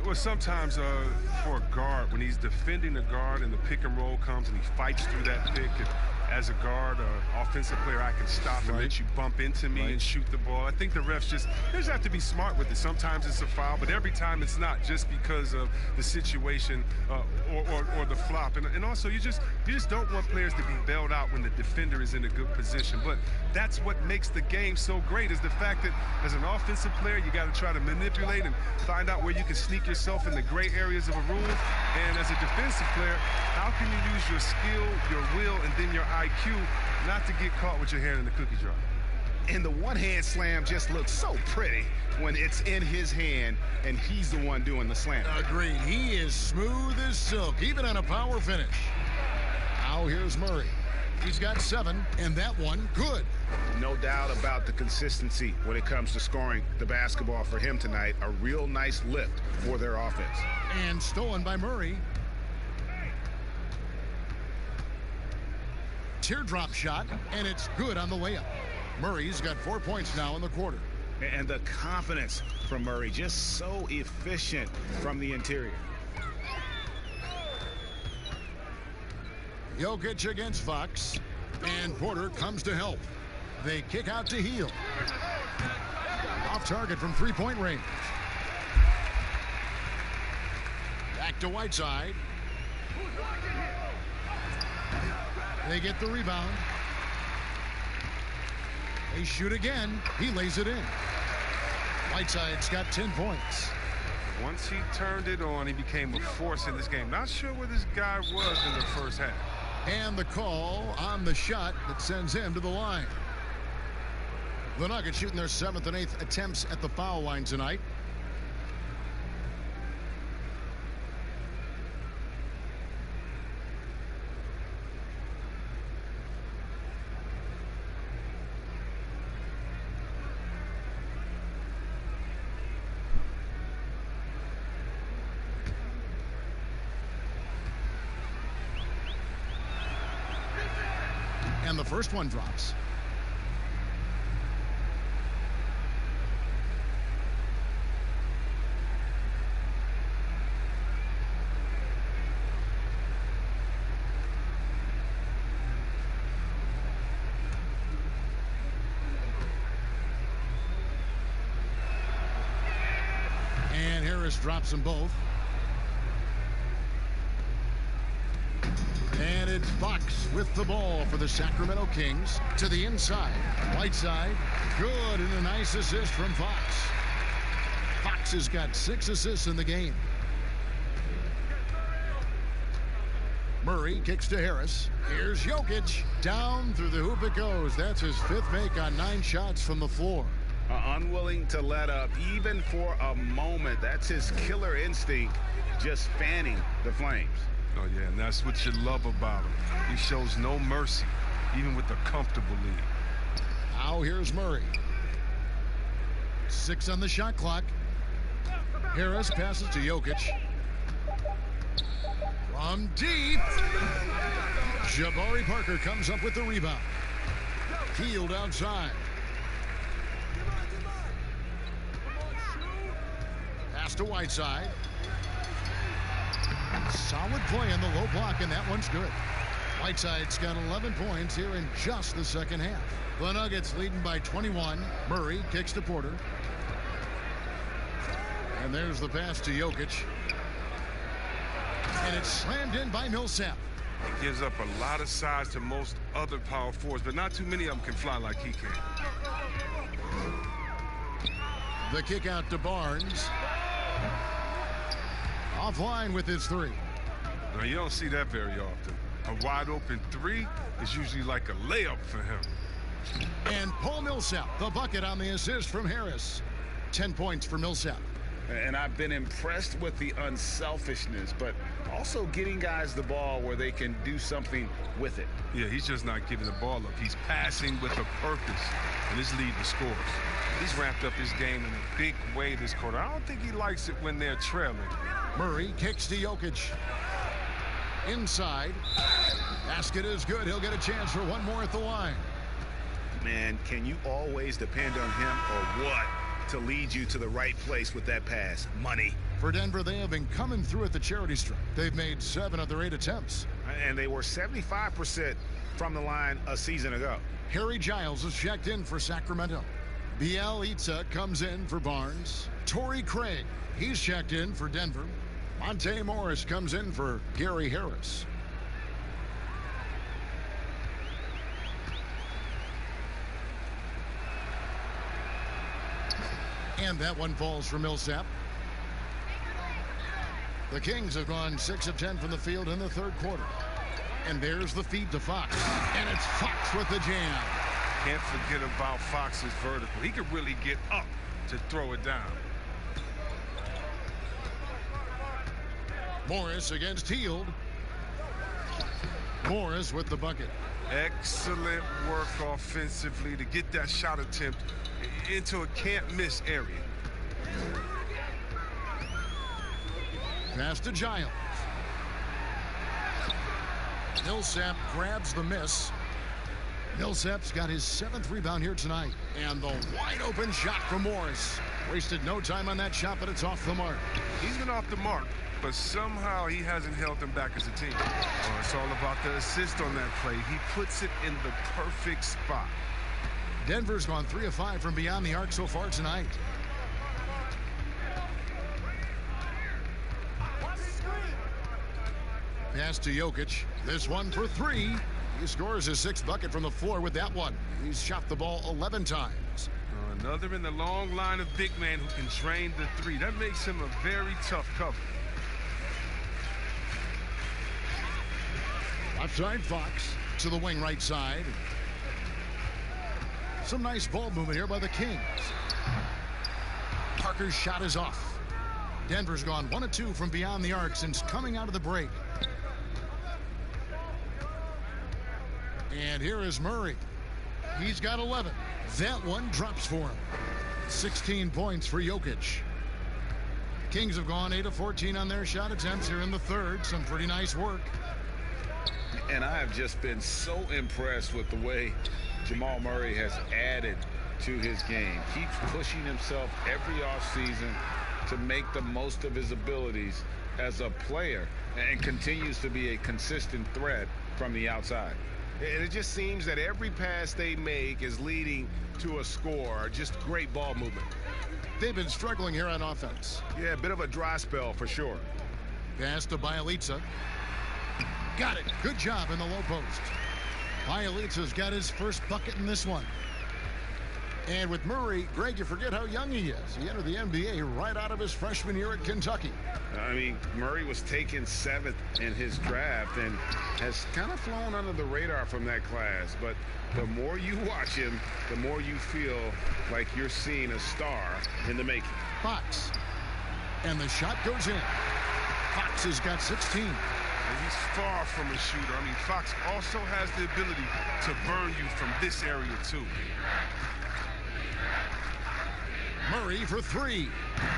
B: Well, sometimes for a guard, when he's defending the guard and the pick and roll comes and he fights through that pick, and as a guard, offensive player, I can stop and let you bump into me and shoot the ball. I think the refs they just have to be smart with it. Sometimes it's a foul, but every time it's not, just because of the situation or the flop. And also, you just don't want players to be bailed out when the defender is in a good position. But that's what makes the game so great, is the fact that as an offensive player, you got to try to manipulate and find out where you can sneak yourself in the gray areas of a rule. And as a defensive player, how can you use your skill, your will, and then your IQ not to get caught with your hand in the cookie jar?
C: And the one-hand slam just looks so pretty when it's in his hand and he's the one doing the slam.
A: Agreed. He is smooth as silk, even on a power finish. Now here's Murray. He's got 7, and that one good.
D: No doubt about the consistency when it comes to scoring the basketball for him tonight. A real nice lift for their offense.
A: And stolen by Murray. Teardrop shot, and it's good on the layup. Murray's got 4 points now in the quarter.
C: And the confidence from Murray, just so efficient from the interior.
A: Jokic against Fox, and Porter comes to help. They kick out to Hield. Off target from three-point range. Back to Whiteside. They get the rebound. They shoot again. He lays it in. Whiteside's got 10 points.
B: Once he turned it on, he became a force in this game. Not sure where this guy was in the first half.
A: And the call on the shot that sends him to the line. The Nuggets shooting their 7th and 8th attempts at the foul line tonight. And the first one drops. And Harris drops them both. And it's Fox with the ball for the Sacramento Kings to the inside. Whiteside, good, and a nice assist from Fox. Fox has got 6 assists in the game. Murray kicks to Harris. Here's Jokic. Down through the hoop it goes. That's his 5th make on 9 shots from the floor.
C: Unwilling to let up even for a moment. That's his killer instinct, just fanning the flames.
B: Oh, yeah, and that's what you love about him. He shows no mercy, even with a comfortable lead.
A: Now here's Murray. 6 on the shot clock. Harris passes to Jokic. From deep. Jabari Parker comes up with the rebound. Hield outside. Pass to Whiteside. Solid play in the low block, and that one's good. Whiteside's got 11 points here in just the second half. The Nuggets leading by 21. Murray kicks to Porter. And there's the pass to Jokic. And it's slammed in by Millsap.
B: He gives up a lot of size to most other power forwards, but not too many of them can fly like he can.
A: The kick out to Barnes. Offline with his 3.
B: Now, you don't see that very often. A wide open 3 is usually like a layup for him.
A: And Paul Millsap, the bucket on the assist from Harris. 10 points for Millsap.
C: And I've been impressed with the unselfishness, but also getting guys the ball where they can do something with it.
B: Yeah, he's just not giving the ball up. He's passing with a purpose, and his lead the scores. He's ramped up his game in a big way this quarter. I don't think he likes it when they're trailing.
A: Murray kicks to Jokic. Inside. Basket is good. He'll get a chance for one more at the line.
D: Man, can you always depend on him or what to lead you to the right place with that pass? Money.
A: For Denver, they have been coming through at the charity stripe. They've made 7 of their 8 attempts.
D: And they were 75% from the line a season ago.
A: Harry Giles is checked in for Sacramento. Bielitsa comes in for Barnes. Torrey Craig, he's checked in for Denver. Monte Morris comes in for Gary Harris. And that one falls for Millsap. The Kings have gone 6 of 10 from the field in the 3rd quarter. And there's the feed to Fox. And it's Fox with the jam.
B: Can't forget about Fox's vertical. He could really get up to throw it down.
A: Morris against Hield. Morris with the bucket.
B: Excellent work offensively to get that shot attempt into a can't-miss area.
A: Pass to Giles. Millsap grabs the miss. Millsap's got his 7th rebound here tonight. And the wide open shot from Morris. Wasted no time on that shot, but it's off the mark.
B: He's been off the mark, but somehow he hasn't held them back as a team. Oh, it's all about the assist on that play. He puts it in the perfect spot.
A: Denver's gone 3 of 5 from beyond the arc so far tonight. Pass to Jokic. This one for 3. He scores his 6th bucket from the floor with that one. He's shot the ball 11 times.
B: Another in the long line of big men who can drain the 3. That makes him a very tough cover.
A: Left side Fox to the wing right side. Some nice ball movement here by the Kings. Parker's shot is off. Denver's gone 1 of 2 from beyond the arc since coming out of the break. And here is Murray. He's got 11. That one drops for him. 16 points for Jokic. Kings have gone 8 of 14 on their shot attempts here in the third. Some pretty nice work.
C: And I have just been so impressed with the way Jamal Murray has added to his game. Keeps pushing himself every offseason to make the most of his abilities as a player and continues to be a consistent threat from the outside.
D: And it just seems that every pass they make is leading to a score. Just great ball movement.
A: They've been struggling here on offense.
D: Yeah, a bit of a dry spell for sure.
A: Pass to Bielitsa. Got it. Good job in the low post. Bielitsa's got his first bucket in this one. And with Murray, Greg, you forget how young he is. He entered the NBA right out of his freshman year at Kentucky.
C: I mean, Murray was taken 7th in his draft and has kind of flown under the radar from that class. But the more you watch him, the more you feel like you're seeing a star in the making.
A: Fox. And the shot goes in. Fox has got 16.
B: And he's far from a shooter. I mean, Fox also has the ability to burn you from this area, too.
A: Murray for 3.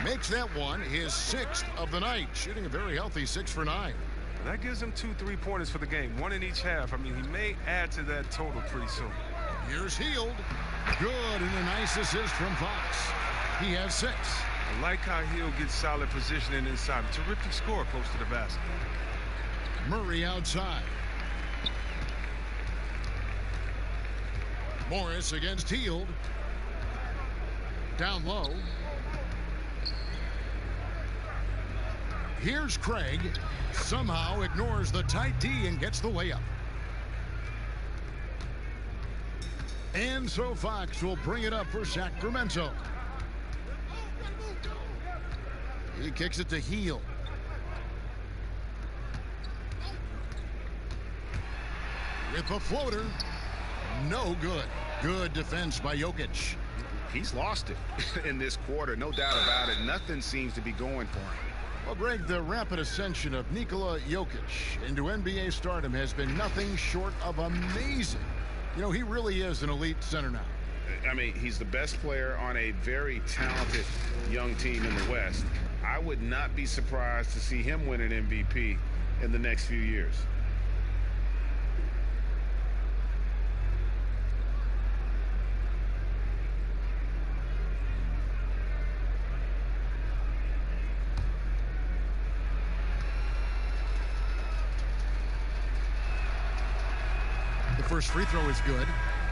A: Makes that one his 6th of the night. Shooting a very healthy 6 for 9.
B: That gives him 2 3-pointers for the game. 1 in each half. I mean, he may add to that total pretty soon.
A: Here's Hield. Good, and a nice assist from Fox. He has 6.
B: I like how Hield gets solid positioning inside. A terrific score close to the basket.
A: Murray outside. Morris against Hield. Down low. Here's Craig. Somehow ignores the tight D and gets the layup. And so Fox will bring it up for Sacramento. He kicks it to Hield. With a floater. No good. Good defense by Jokic.
D: He's lost it in this quarter, no doubt about it. Nothing seems to be going for him.
A: Well, Greg, the rapid ascension of Nikola Jokic into NBA stardom has been nothing short of amazing. You know, he really is an elite center now.
C: I mean, he's the best player on a very talented young team in the West. I would not be surprised to see him win an MVP in the next few years.
A: First free throw is good.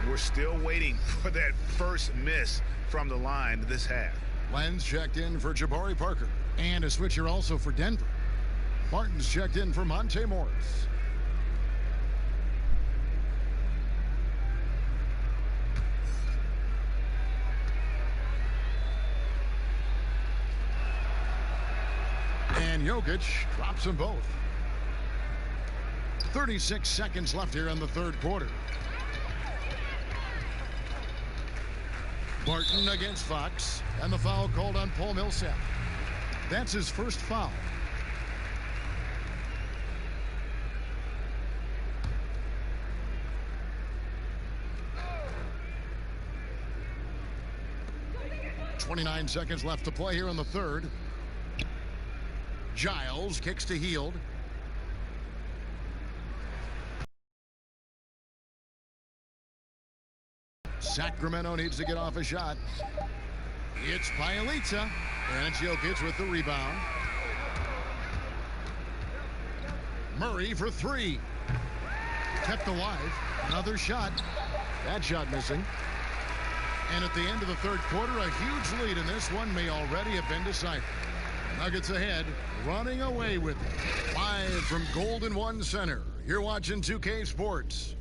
D: We're still waiting for that first miss from the line this half.
A: Lenz checked in for Jabari Parker. And a switcher also for Denver. Martin's checked in for Monte Morris. And Jokic drops them both. 36 seconds left here in the third quarter. Barton against Fox, and the foul called on Paul Millsap. That's his first foul. .29 seconds left to play here in the third. Giles kicks to Hield. Sacramento needs to get off a shot. It's Payalita, and it's Jokic with the rebound. Murray for three. Kept alive. Another shot. That shot missing. And at the end of the third quarter, a huge lead in this one may already have been decided. Nuggets ahead, running away with it. Live from Golden One Center, you're watching 2K Sports.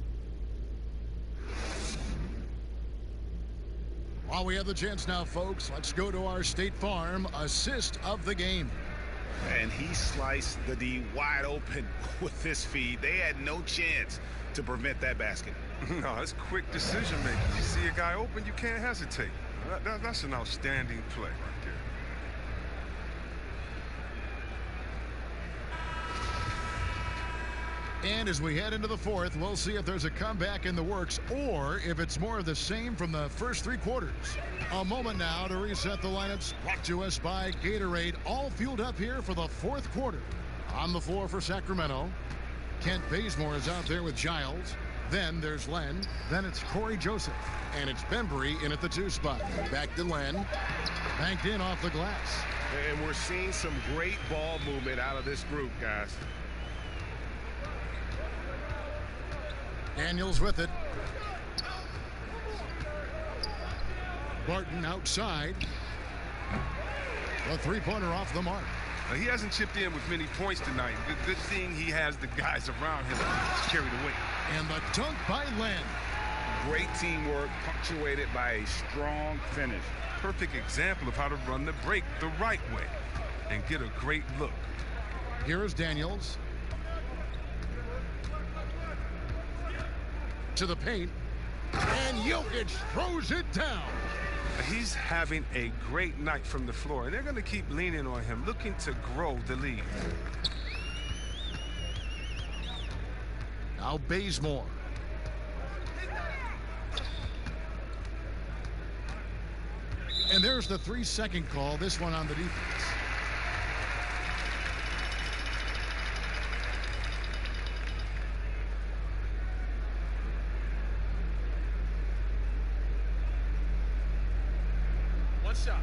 A: While we have the chance now, folks, let's go to our State Farm assist of the game.
D: And he sliced the D wide open with this feed. They had no chance to prevent that basket.
B: No, it's quick decision making. You see a guy open, you can't hesitate. That's an outstanding play right there.
A: And as we head into the fourth, we'll see if there's a comeback in the works or if it's more of the same from the first three quarters. A moment now to reset the lineups, brought to us by Gatorade, all fueled up here for the fourth quarter. On the floor for Sacramento, Kent Bazemore is out there with Giles. Then there's Len. Then it's Corey Joseph. And it's Bembry in at the 2 spot. Back to Len. Banked in off the glass.
D: And we're seeing some great ball movement out of this group, guys.
A: Daniels with it. Barton outside. A three-pointer off the mark.
B: Now, he hasn't chipped in with many points tonight. Good thing he has the guys around him to carry the weight.
A: And the dunk by Len.
C: Great teamwork, punctuated by a strong finish.
B: Perfect example of how to run the break the right way and get a great look.
A: Here is Daniels. To the paint. And Jokic throws it down.
B: He's having a great night from the floor, and they're going to keep leaning on him, looking to grow the lead.
A: Now Bazemore. And there's the 3-second call, this one on the defense.
E: One shot.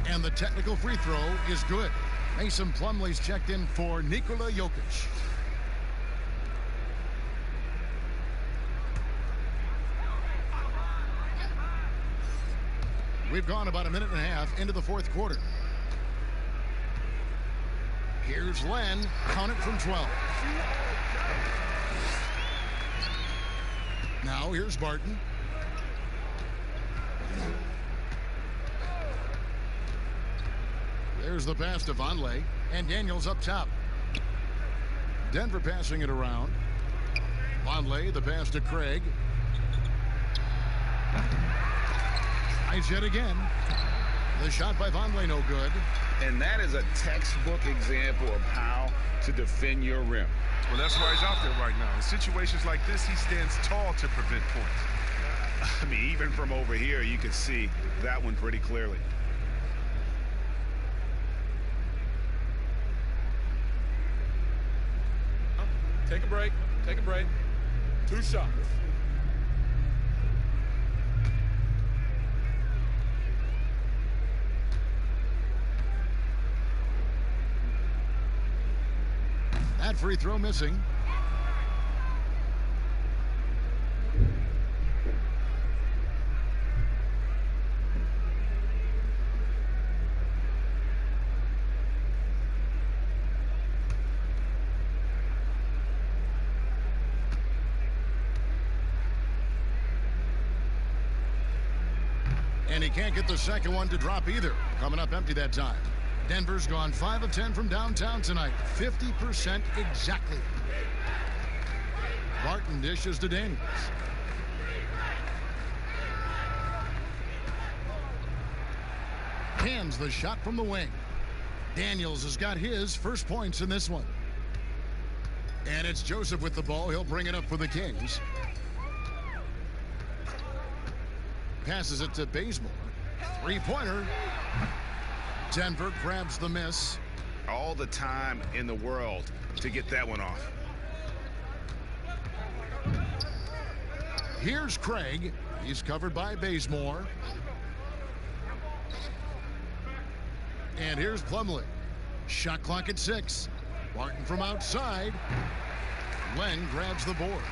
A: And the technical free throw is good. Mason Plumlee's checked in for Nikola Jokic. We've gone about a minute and a half into the fourth quarter. Here's Len, count it from 12. Now here's Barton. There's the pass to Vonleh, and Daniels up top. Denver passing it around. Vonleh, the pass to Craig. Tries yet again. The shot by Vonleh, no good.
C: And that is a textbook example of how to defend your rim.
B: Well, that's why he's out there right now. In situations like this, he stands tall to prevent points.
D: I mean, even from over here, you can see that one pretty clearly.
E: Take a break. Take a break. 2 shots.
A: That free throw missing. And he can't get the second one to drop either. Coming up empty that time. Denver's gone 5 of 10 from downtown tonight. 50% exactly. Barton dishes to Daniels. Hands the shot from the wing. Daniels has got his first points in this one. And it's Joseph with the ball. He'll bring it up for the Kings. Passes it to Bazemore. Three-pointer. Denver grabs the miss.
D: All the time in the world to get that one off.
A: Here's Craig. He's covered by Bazemore. And here's Plumlee. Shot clock at 6. Martin from outside. Len grabs the board.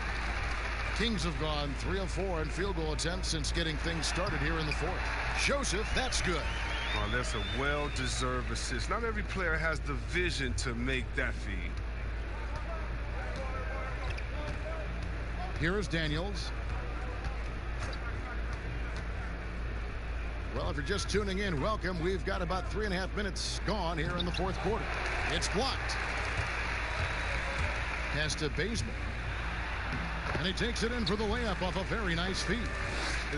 A: Kings have gone 3 of 4 in field goal attempts since getting things started here in the fourth. Joseph, that's good.
B: Oh, that's a well-deserved assist. Not every player has the vision to make that feed.
A: Here is Daniels. Well, if you're just tuning in, welcome. We've got about 3.5 minutes gone here in the fourth quarter. It's blocked. Pass to Bazemore. And he takes it in for the layup off a very nice feed.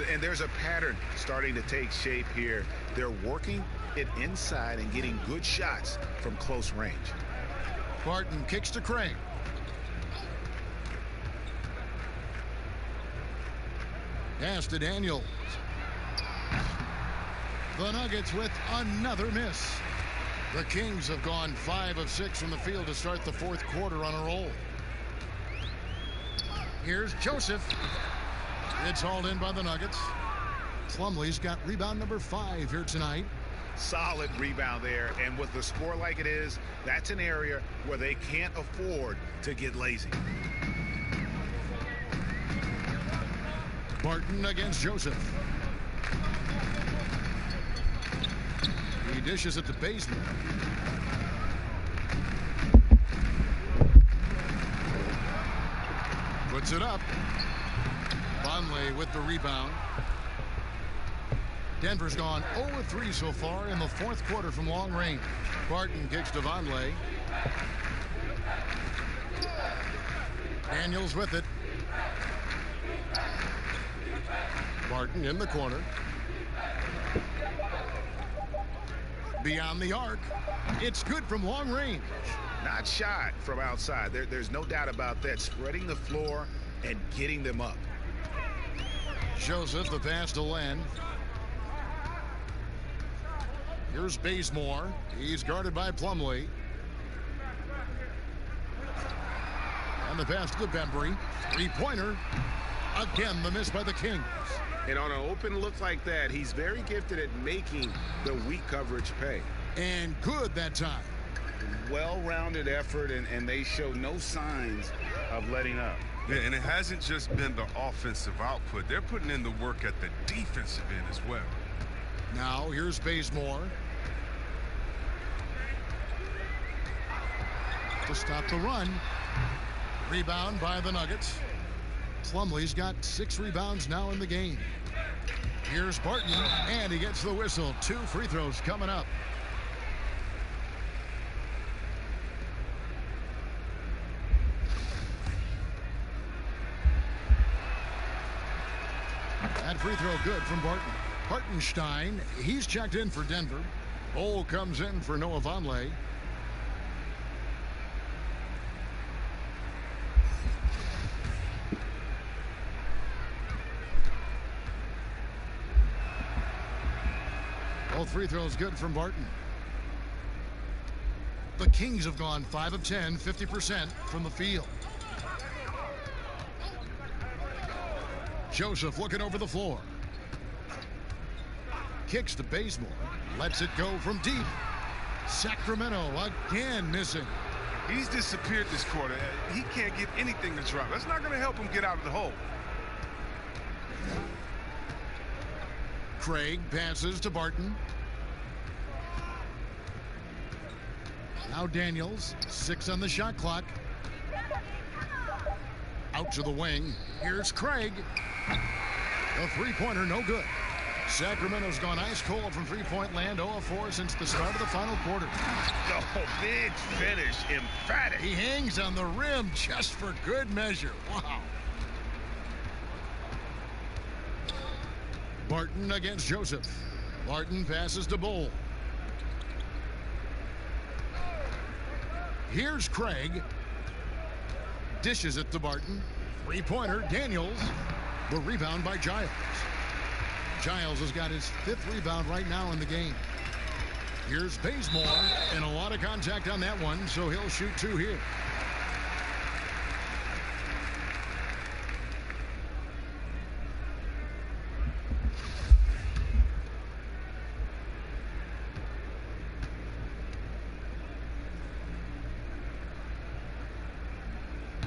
D: And there's a pattern starting to take shape here. They're working it inside and getting good shots from close range.
A: Barton kicks to Craig. Pass to Daniels. The Nuggets with another miss. The Kings have gone 5 of 6 from the field to start the fourth quarter on a roll. Here's Joseph. It's hauled in by the Nuggets. Plumlee's got rebound number 5 here tonight.
D: Solid rebound there, and with the score like it is, that's an area where they can't afford to get lazy.
A: Barton against Joseph. He dishes it to Bazemore. Puts it up. Vonleh with the rebound. Denver's gone 0-3 so far in the fourth quarter from long range. Barton kicks to Vonleh. Daniels with it. Barton in the corner. Beyond the arc. It's good from long range.
D: Not shot from outside. There's no doubt about that. Spreading the floor and getting them up.
A: Joseph, the pass to Len. Here's Bazemore. He's guarded by Plumlee. And the pass to Bembry. Three-pointer. Again, the miss by the Kings.
D: And on an open look like that, he's very gifted at making the weak coverage pay.
A: And good that time.
C: Well-rounded effort, and they show no signs of letting up.
B: Yeah, and it hasn't just been the offensive output. They're putting in the work at the defensive end as well.
A: Now, here's Bazemore. To stop the run. Rebound by the Nuggets. Plumlee's got 6 rebounds now in the game. Here's Barton, and he gets the whistle. 2 free throws coming up. That free throw good from Barton. Hartenstein, he's checked in for Denver. Ole comes in for Noah Vonleh. All free throws good from Barton. The Kings have gone 5 of 10, 50% from the field. Joseph looking over the floor. Kicks to Bazemore. Lets it go from deep. Sacramento again missing.
B: He's disappeared this quarter. He can't get anything to drop. That's not going to help him get out of the hole.
A: Craig passes to Barton. Now Daniels, 6 on the shot clock. Out to the wing. Here's Craig. A three-pointer, no good. Sacramento's gone ice cold from three-point land, 0-4 since the start of the final quarter.
D: Oh, big finish, emphatic.
A: He hangs on the rim just for good measure. Wow. Barton against Joseph. Barton passes to Bull. Here's Craig. Dishes it to Barton. Three-pointer, Daniels. The rebound by Giles. Giles has got his 5th rebound right now in the game. Here's Bazemore, and a lot of contact on that one, so he'll shoot 2 here.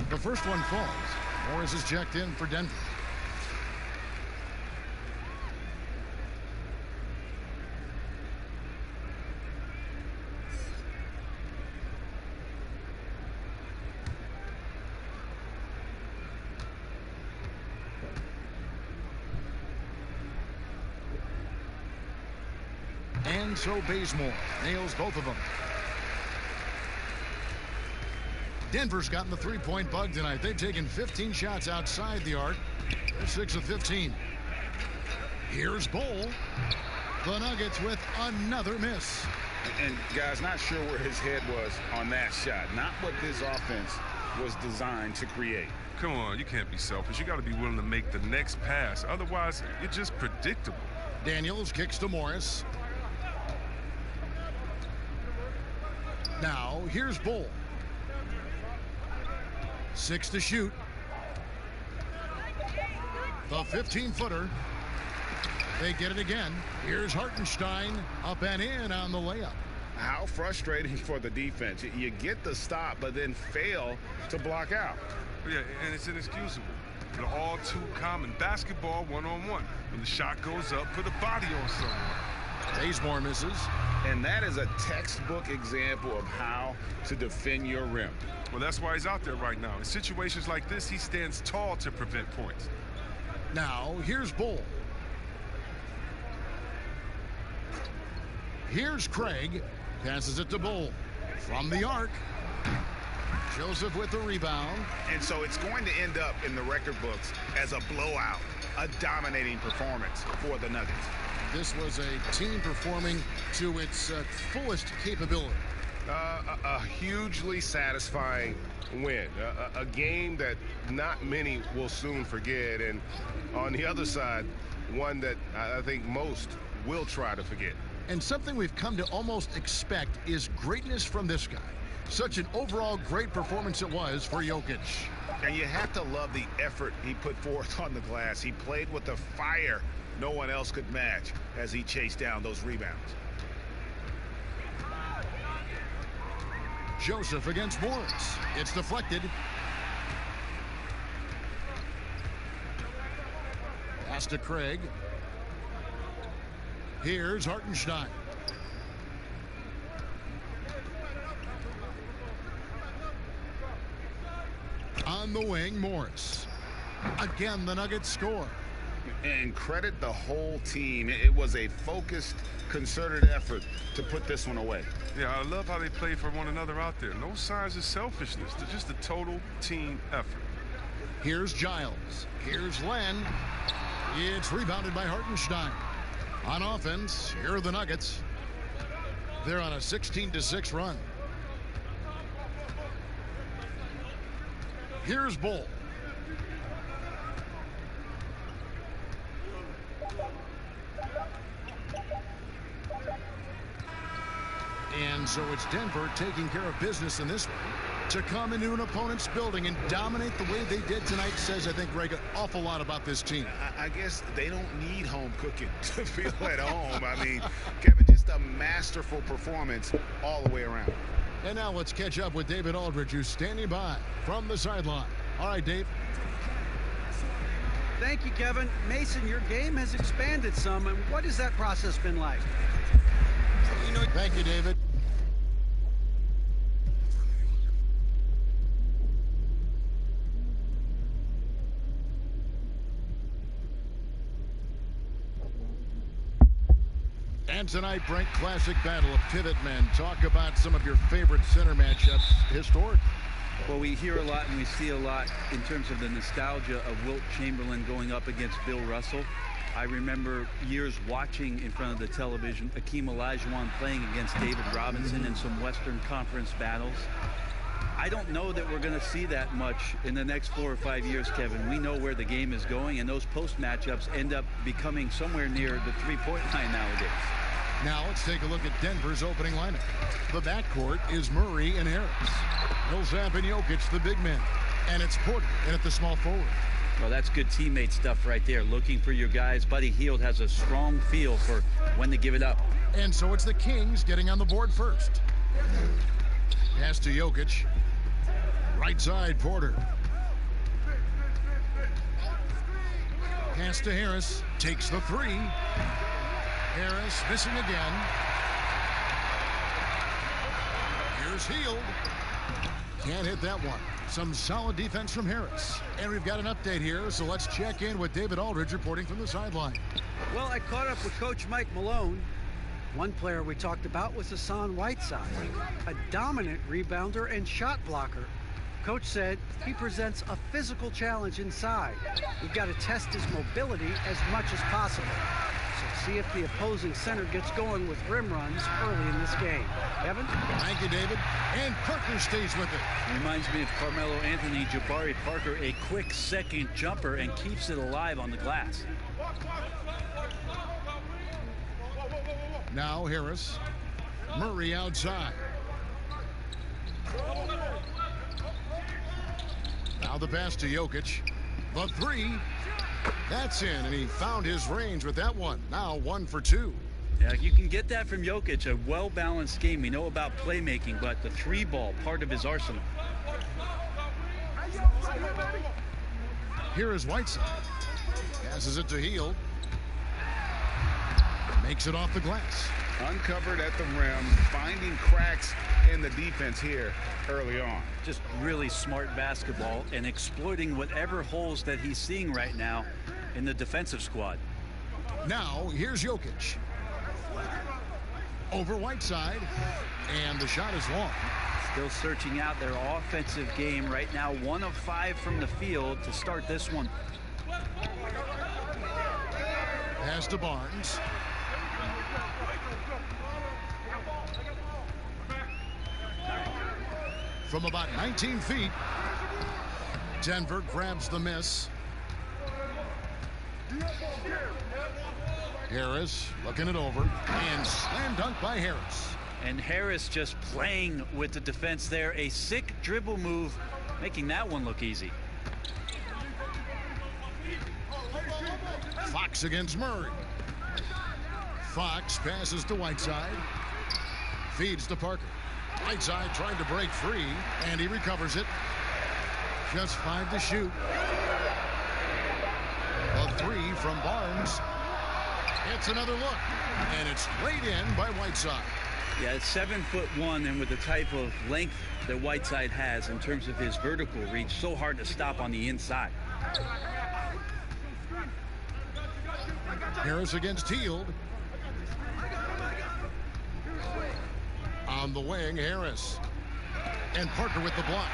A: The first one falls. Morris is checked in for Denver. And so Bazemore nails both of them. Denver's gotten the three-point bug tonight. They've taken 15 shots outside the arc. They're 6 of 15. Here's Bull. The Nuggets with another miss.
C: And guys, not sure where his head was on that shot. Not what this offense was designed to create.
B: Come on, you can't be selfish. You got to be willing to make the next pass. Otherwise, you're just predictable.
A: Daniels kicks to Morris. Now, here's Bull. 6 to shoot. The 15-footer. They get it again. Here's Hartenstein up and in on the layup.
C: How frustrating for the defense. You get the stop, but then fail to block out.
B: Yeah, and it's inexcusable. They're all too common. Basketball one-on-one. When the shot goes up, put a body on someone.
A: Bazemore misses.
C: And that is a textbook example of how to defend your rim.
B: Well, that's why he's out there right now. In situations like this, he stands tall to prevent points.
A: Now, here's Bull. Here's Craig. Passes it to Bull. From the arc. Joseph with the rebound.
D: And so it's going to end up in the record books as a blowout, a dominating performance for the Nuggets.
A: This was a team performing to its fullest capability.
D: A hugely satisfying win. A game that not many will soon forget. And on the other side, one that I think most will try to forget.
A: And something we've come to almost expect is greatness from this guy. Such an overall great performance it was for Jokic.
D: And you have to love the effort he put forth on the glass. He played with a fire no one else could match as he chased down those rebounds.
A: Joseph against Morris. It's deflected. Pass to Craig. Here's Hartenstein. On the wing, Morris. Again, the Nuggets score.
C: And credit the whole team. It was a focused, concerted effort to put this one away.
B: Yeah, I love how they play for one another out there. No signs of selfishness. They're just a total team effort.
A: Here's Giles. Here's Len. It's rebounded by Hartenstein. On offense, here are the Nuggets. They're on a 16-6 run. Here's Bull. And so it's Denver taking care of business in this one. To come into an opponent's building and dominate the way they did tonight says, I think, Greg, an awful lot about this team.
D: I guess they don't need home cooking to feel at home. I mean, Kevin, just a masterful performance all the way around.
A: And now let's catch up with David Aldridge, who's standing by from the sideline. All right, Dave.
G: Thank you, Kevin. Mason, your game has expanded some, and what has that process been like?
A: Thank you, David. And tonight, Brent, classic battle of pivot men. Talk about some of your favorite center matchups historically.
M: Well, we hear a lot and we see a lot in terms of the nostalgia of Wilt Chamberlain going up against Bill Russell. I remember years watching in front of the television Hakeem Olajuwon playing against David Robinson in some Western Conference battles. I don't know that we're going to see that much in the next 4 or 5 years, Kevin. We know where the game is going, and those post matchups end up becoming somewhere near the three-point line nowadays.
A: Now let's take a look at Denver's opening lineup. The backcourt is Murray and Harris. Millsap and Jokic, the big men. And it's Porter in at the small forward.
M: Well, that's good teammate stuff right there. Looking for your guys. Buddy Hield has a strong feel for when to give it up.
A: And so it's the Kings getting on the board first. Pass to Jokic. Right side, Porter. Pass to Harris. Takes the three. Harris missing again. Here's Hield. Can't hit that one. Some solid defense from Harris. And we've got an update here, so let's check in with David Aldridge reporting from the sideline.
G: Well, I caught up with Coach Mike Malone. One player we talked about was Hassan Whiteside, a dominant rebounder and shot blocker. Coach said he presents a physical challenge inside. We've got to test his mobility as much as possible. So see if the opposing center gets going with rim runs early in this game. Evan?
A: Thank you, David. And Parker stays with it.
M: Reminds me of Carmelo Anthony, Jabari Parker, a quick second jumper and keeps it alive on the glass.
A: Now Harris. Murray outside. Now the pass to Jokic. The three. That's in, and he found his range with that one. Now 1 for 2.
M: Yeah, you can get that from Jokic. A well-balanced game. We know about playmaking, but the three ball, part of his arsenal.
A: Here is Whiteside. Passes it to Hield. Makes it off the glass.
C: Uncovered at the rim, finding cracks in the defense here early on.
M: Just really smart basketball and exploiting whatever holes that he's seeing right now in the defensive squad.
A: Now here's Jokic. Over Whiteside, and the shot is long.
M: Still searching out their offensive game right now. 1 of 5 from the field to start this one.
A: Pass to Barnes. From about 19 feet, Denver grabs the miss. Harris looking it over, and slam dunk by Harris.
M: And Harris just playing with the defense there. A sick dribble move, making that one look easy.
A: Fox against Murray. Fox passes to Whiteside. Feeds to Parker. Whiteside trying to break free, and he recovers it. Just 5 to shoot. A three from Barnes. It's another look, and it's laid in by Whiteside.
M: Yeah, it's 7'1", and with the type of length that Whiteside has in terms of his vertical reach, so hard to stop on the inside.
A: Harris against Hield. On the wing, Harris. And Parker with the block.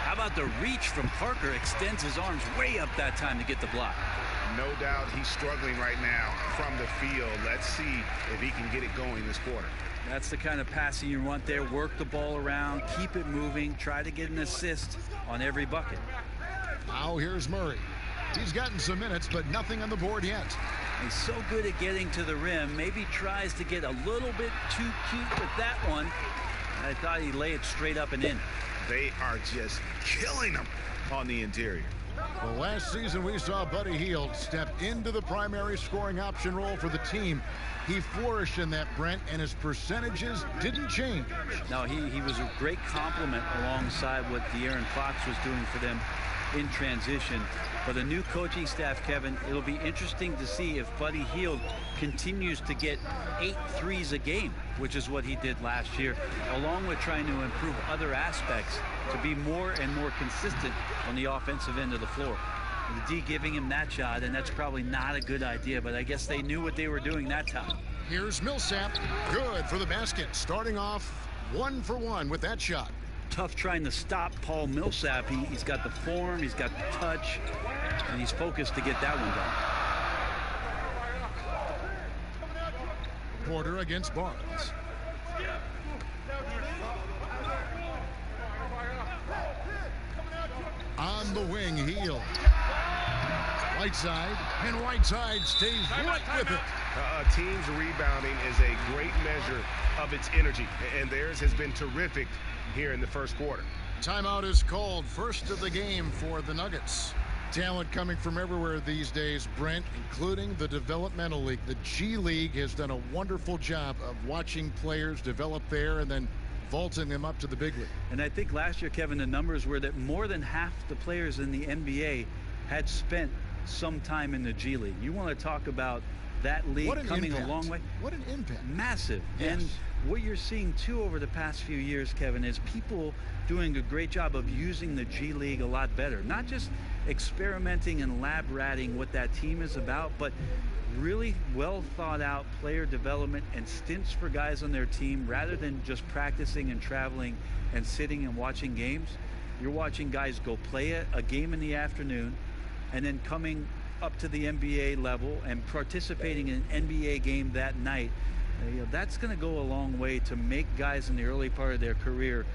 M: How about the reach from Parker? Extends his arms way up that time to get the block.
C: No doubt he's struggling right now from the field. Let's see if he can get it going this quarter.
M: That's the kind of passing you want there. Work the ball around, keep it moving, try to get an assist on every bucket.
A: Now here's Murray. He's gotten some minutes, but nothing on the board yet.
M: He's so good at getting to the rim. Maybe tries to get a little bit too cute with that one. I thought he'd lay it straight up and in.
C: They are just killing him on the interior.
A: Well, last season we saw Buddy Hield step into the primary scoring option role for the team. He flourished in that, Brent, and his percentages didn't change.
M: No, he was a great complement alongside what De'Aaron Fox was doing for them in transition. For the new coaching staff, Kevin, it'll be interesting to see if Buddy Hield continues to get 8 threes a game, which is what he did last year, along with trying to improve other aspects to be more and more consistent on the offensive end of the floor. The D giving him that shot, and that's probably not a good idea, but I guess they knew what they were doing that time.
A: Here's Millsap. Good for the basket. Starting off 1 for 1 with that shot.
M: Tough trying to stop Paul Millsap. He's got the form, he's got the touch, and he's focused to get that one done.
A: Porter against Barnes. On the wing, Hield. Whiteside, and Whiteside stays right with it.
D: A team's rebounding is a great measure of its energy, and theirs has been terrific here in the first quarter.
A: Timeout is called. First of the game for the Nuggets. Talent coming from everywhere these days, Brent, including the developmental league. The G League has done a wonderful job of watching players develop there and then vaulting them up to the big league.
M: And I think last year, Kevin, the numbers were that more than half the players in the NBA had spent some time in the G League. You want to talk about that league coming a long way?
A: What an impact.
M: Massive.
A: Yes.
M: And what you're seeing, too, over the past few years, Kevin, is people doing a great job of using the G League a lot better. Not just experimenting and lab ratting what that team is about, but really well thought out player development and stints for guys on their team rather than just practicing and traveling and sitting and watching games. You're watching guys go play a game in the afternoon and then coming up to the NBA level and participating in an NBA game that night. That's going to go a long way to make guys in the early part of their career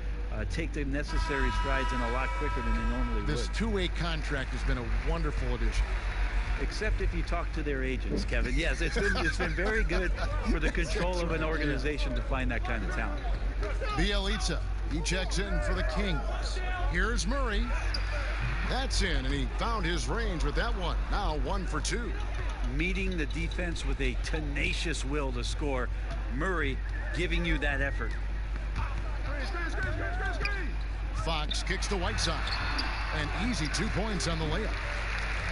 M: take the necessary strides in a lot quicker than they normally would.
A: This two-way contract has been a wonderful addition.
M: Except if you talk to their agents, Kevin. Yes, it's been very good for the control of an organization to find that kind of talent.
A: Bielitsa, he checks in for the Kings. Here's Murray. That's in, and he found his range with that one. Now 1 for 2.
M: Meeting the defense with a tenacious will to score. Murray giving you that effort.
A: Fox kicks to Whiteside. An easy 2 points on the layup.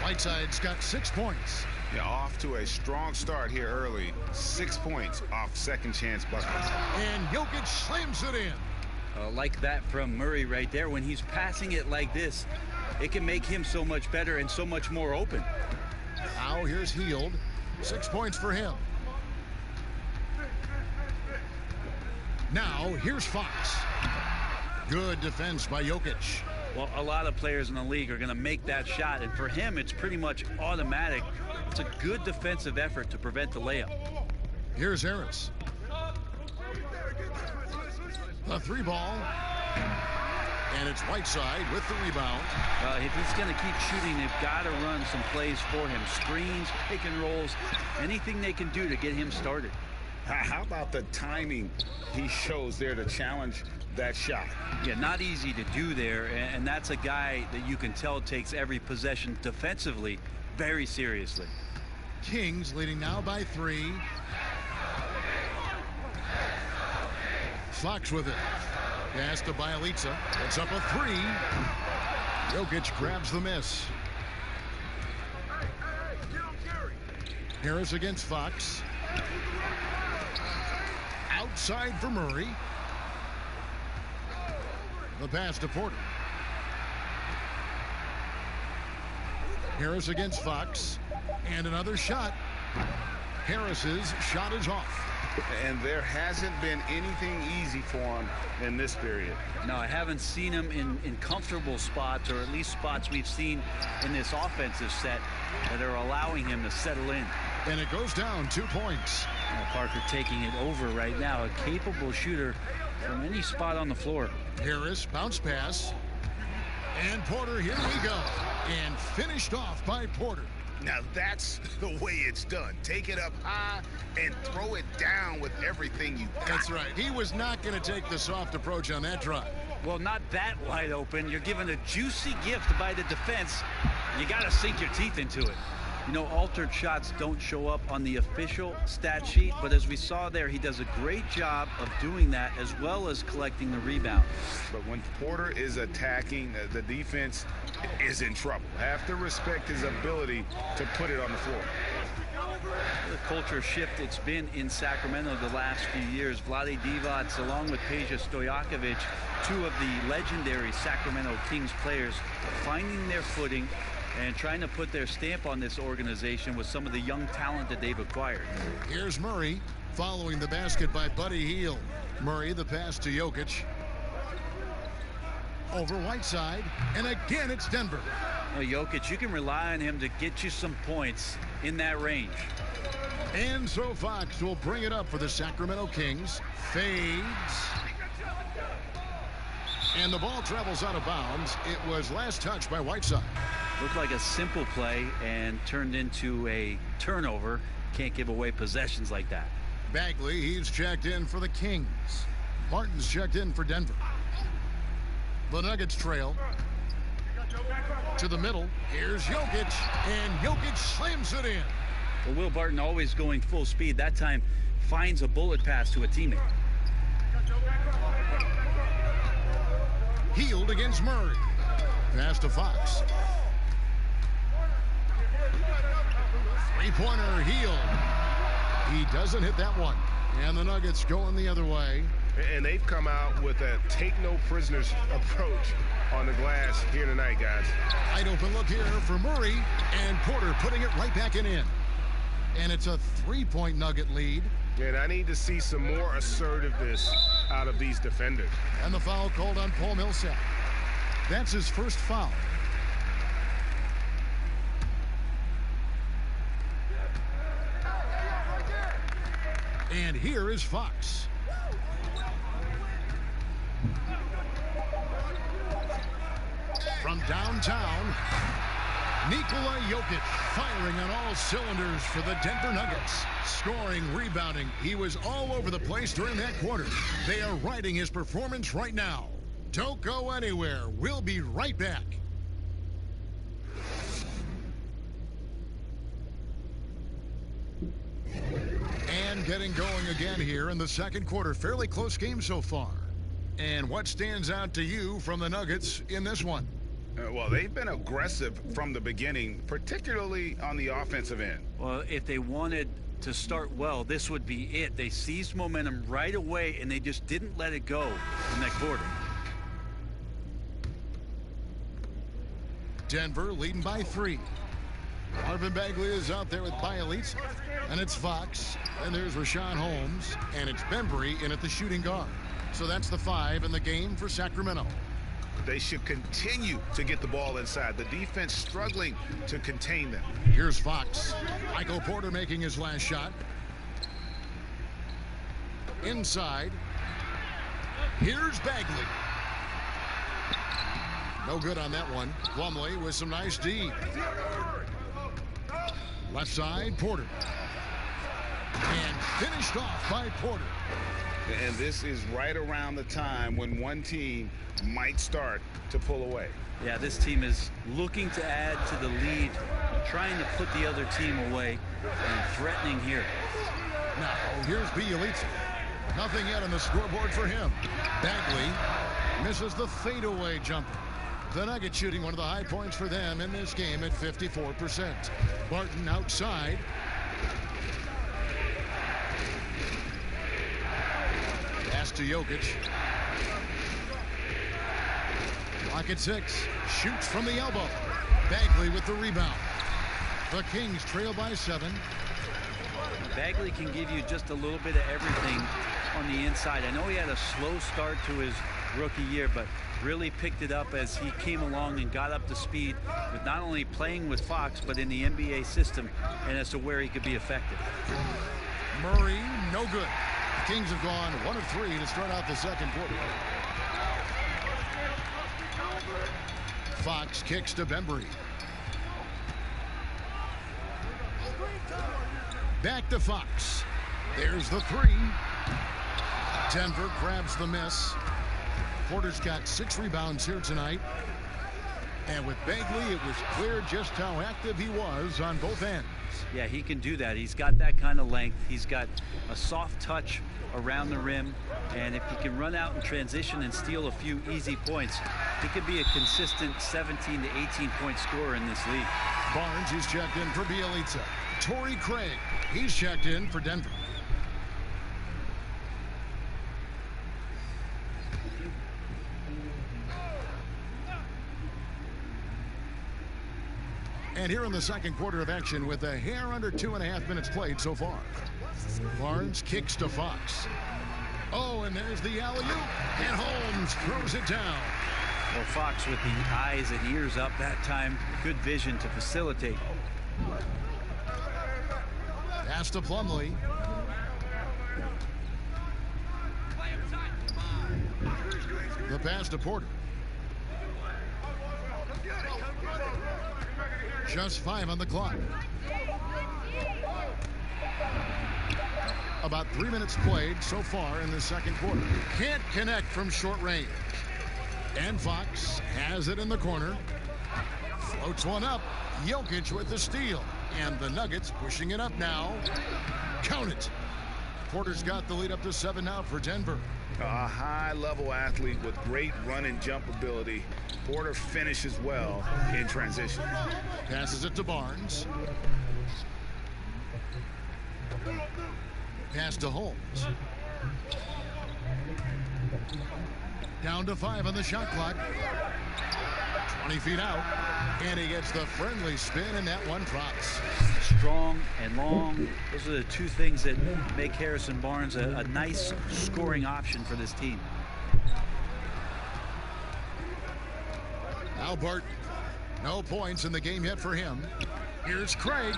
A: Whiteside's got 6 points.
C: Yeah, off to a strong start here early. 6 points off second chance buckets.
A: And Jokic slams it in.
M: Like that from Murray right there. When he's passing it like this, it can make him so much better and so much more open.
A: Now here's Hield. 6 points for him. Now here's Fox. Good defense by Jokic.
M: Well, a lot of players in the league are going to make that shot, and for him, it's pretty much automatic. It's a good defensive effort to prevent the layup.
A: Here's Harris. The 3-ball. And it's Whiteside with the rebound.
M: If he's going to keep shooting, they've got to run some plays for him. Screens, pick and rolls, anything they can do to get him started.
C: How about the timing he shows there to challenge that shot?
M: Yeah, not easy to do there, and that's a guy that you can tell takes every possession defensively very seriously.
A: Kings leading now by 3. Fox with it. Pass to Bielitsa. It's up a 3. Jokic grabs the miss. Harris against Fox. Outside for Murray. The pass to Porter. Harris against Fox. And another shot. Harris's shot is off.
C: And there hasn't been anything easy for him in this period.
M: No, I haven't seen him in comfortable spots, or at least spots we've seen in this offensive set that are allowing him to settle in.
A: And it goes down 2 points.
M: Parker taking it over right now. A capable shooter from any spot on the floor.
A: Harris, bounce pass. And Porter, here we go. And finished off by Porter.
D: Now that's the way it's done. Take it up high and throw it down with everything you got.
A: That's right. He was not going to take the soft approach on that drive.
M: Well, not that wide open. You're given a juicy gift by the defense. You got to sink your teeth into it. You know, altered shots don't show up on the official stat sheet, but as we saw there, he does a great job of doing that as well as collecting the rebound.
C: But when Porter is attacking, the defense is in trouble. Have to respect his ability to put it on the floor.
M: The culture shift it's been in Sacramento the last few years. Vlade Divac, along with Peja Stojakovic, 2 of the legendary Sacramento Kings players, finding their footing and trying to put their stamp on this organization with some of the young talent that they've acquired.
A: Here's Murray following the basket by Buddy Hield. Murray, the pass to Jokic. Over Whiteside, and again it's Denver.
M: Well, Jokic, you can rely on him to get you some points in that range.
A: And so Fox will bring it up for the Sacramento Kings. Fades. And the ball travels out of bounds. It was last touched by Whiteside.
M: Looked like a simple play and turned into a turnover. can't give away possessions like that.
A: Bagley, he's checked in for the Kings. Martin's checked in for Denver. The Nuggets trail. To the middle. Here's Jokic, and Jokic slams it in.
M: Well, Will Barton always going full speed. That time finds a bullet pass to a teammate.
A: Healed against Murray. Pass to Fox. Three-pointer Healed. He doesn't hit that one. And the Nuggets going the other way.
D: And they've come out with a take-no-prisoners approach on the glass here tonight, guys.
A: Wide open look here for Murray. And Porter putting it right back in. And it's a three-point Nugget lead.
D: And I need to see some more assertiveness out of these defenders.
A: And the foul called on Paul Millsap. That's his first foul. And here is Fox. From downtown, Nikola Jokic firing on all cylinders for the Denver Nuggets. Scoring, rebounding. He was all over the place during that quarter. They are riding his performance right now. Don't go anywhere. We'll be right back. And getting going again here in the second quarter. Fairly close game so far. And what stands out to you from the Nuggets in this one?
C: Well, they've been aggressive from the beginning, particularly on the offensive end.
M: Well, if they wanted to start well, this would be it. They seized momentum right away, and they just didn't let it go in that quarter.
A: Denver leading by 3. Marvin Bagley is out there with Bielitsa. And it's Fox. And there's Rashawn Holmes. And it's Bembry in at the shooting guard. So that's the 5 in the game for Sacramento.
C: They should continue to get the ball inside. The defense struggling to contain them.
A: Here's Fox. Michael Porter making his last shot. Inside. Here's Bagley. No good on that one. Plumlee with some nice D. Left side, Porter. And finished off by Porter.
C: And this is right around the time when one team might start to pull away.
M: Yeah, this team is looking to add to the lead, trying to put the other team away, and threatening here.
A: Now, here's Bielitsa. Nothing yet on the scoreboard for him. Bagley misses the fadeaway jumper. The Nuggets shooting one of the high points for them in this game at 54%. Barton outside. Pass to Jokic. Clock at 6. Shoots from the elbow. Bagley with the rebound. The Kings trail by 7.
M: Bagley can give you just a little bit of everything on the inside. I know he had a slow start to his rookie year, but really picked it up as he came along and got up to speed with not only playing with Fox, but in the NBA system, and as to where he could be effective.
A: Murray, no good. The Kings have gone 1 of 3 to start out the second quarter. Fox kicks to Bembry. Back to Fox. There's the 3. Denver grabs the miss. Porter's got 6 rebounds here tonight. And with Bagley, it was clear just how active he was on both ends.
M: Yeah, he can do that. He's got that kind of length. He's got a soft touch around the rim. And if he can run out in transition and steal a few easy points, he could be a consistent 17 to 18-point scorer in this league.
A: Barnes is checked in for Bielitsa. Torrey Craig, he's checked in for Denver. And here in the second quarter of action with a hair under 2.5 minutes played so far. Barnes kicks to Fox. Oh, and there's the alley-oop. And Holmes throws it down.
M: Well, Fox with the eyes and ears up that time. Good vision to facilitate.
A: Pass to Plumlee. The pass to Porter. Just 5 on the clock. About 3 minutes played so far in the second quarter. Can't connect from short range. And Fox has it in the corner. Floats one up. Jokic with the steal. And the Nuggets pushing it up now. Count it. Porter's got the lead up to 7 now for Denver.
C: A high-level athlete with great run and jump ability. Porter finishes well in transition.
A: Passes it to Barnes. Pass to Holmes. Down to 5 on the shot clock. 20 feet out. And he gets the friendly spin, and that one drops.
M: Strong and long. Those are the two things that make Harrison Barnes a nice scoring option for this team.
A: Now Barton. No points in the game yet for him. Here's Craig.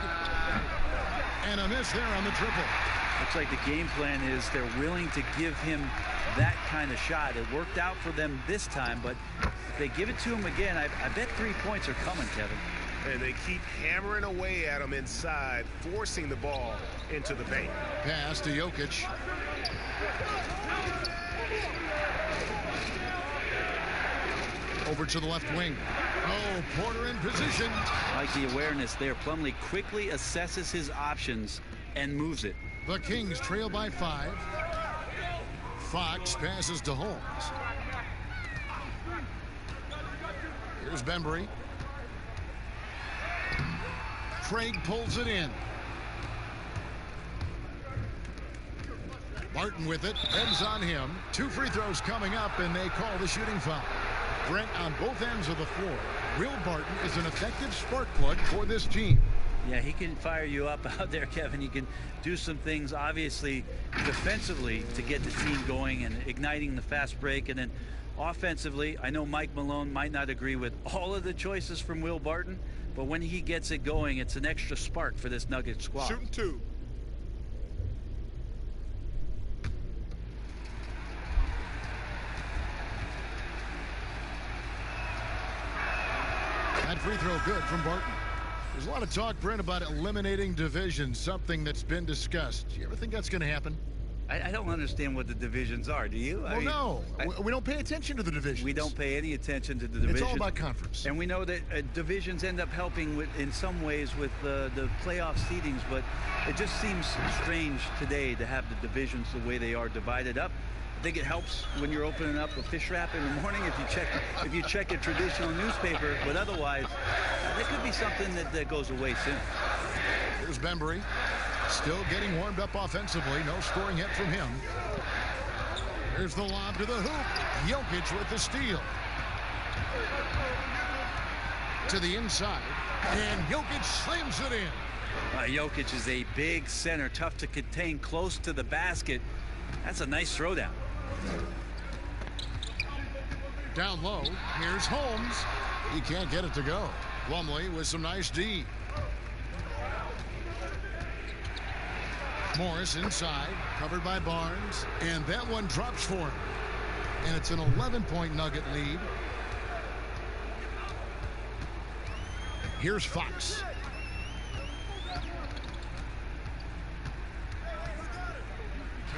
A: And a miss there on the triple.
M: Looks like the game plan is they're willing to give him that kind of shot. It worked out for them this time, but if they give it to him again, I bet 3 points are coming, Kevin.
D: And they keep hammering away at him inside, forcing the ball into the paint.
A: Pass to Jokic. Over to the left wing. Oh, Porter in position.
M: I like the awareness there. Plumlee quickly assesses his options and moves it.
A: The Kings trail by 5. Fox passes to Holmes. Here's Bembry. Craig pulls it in. Barton with it. Ends on him. 2 free throws coming up, and they call the shooting foul. Brent, on both ends of the floor, Will Barton is an effective spark plug for this team.
M: Yeah, he can fire you up out there, Kevin. He can do some things, obviously, defensively to get the team going and igniting the fast break. And then offensively, I know Mike Malone might not agree with all of the choices from Will Barton, but when he gets it going, it's an extra spark for this Nuggets squad.
K: Shooting 2.
A: That free throw good from Barton. There's a lot of talk, Brent, about eliminating divisions, something that's been discussed. Do you ever think that's going to happen?
M: I don't understand what the divisions are. Do you?
A: Well, we don't pay attention to the divisions.
M: We don't pay any attention to the divisions.
A: It's all about conference.
M: And we know that divisions end up helping in some ways with the playoff seedings, but it just seems strange today to have the divisions the way they are divided up. I think it helps when you're opening up a fish wrap in the morning if you check a traditional newspaper, but otherwise there could be something that goes away soon.
A: Here's Bembry, still getting warmed up offensively. No scoring yet from him. Here's the lob to the hoop. Jokic with the steal. To the inside, and Jokic slams it in.
M: Jokic is a big center, tough to contain, close to the basket. That's a nice throwdown.
A: Down low, here's Holmes. He can't get it to go. Plumlee with some nice D. Morris inside, covered by Barnes, and that one drops for him. And it's an 11-point Nugget lead. Here's Fox.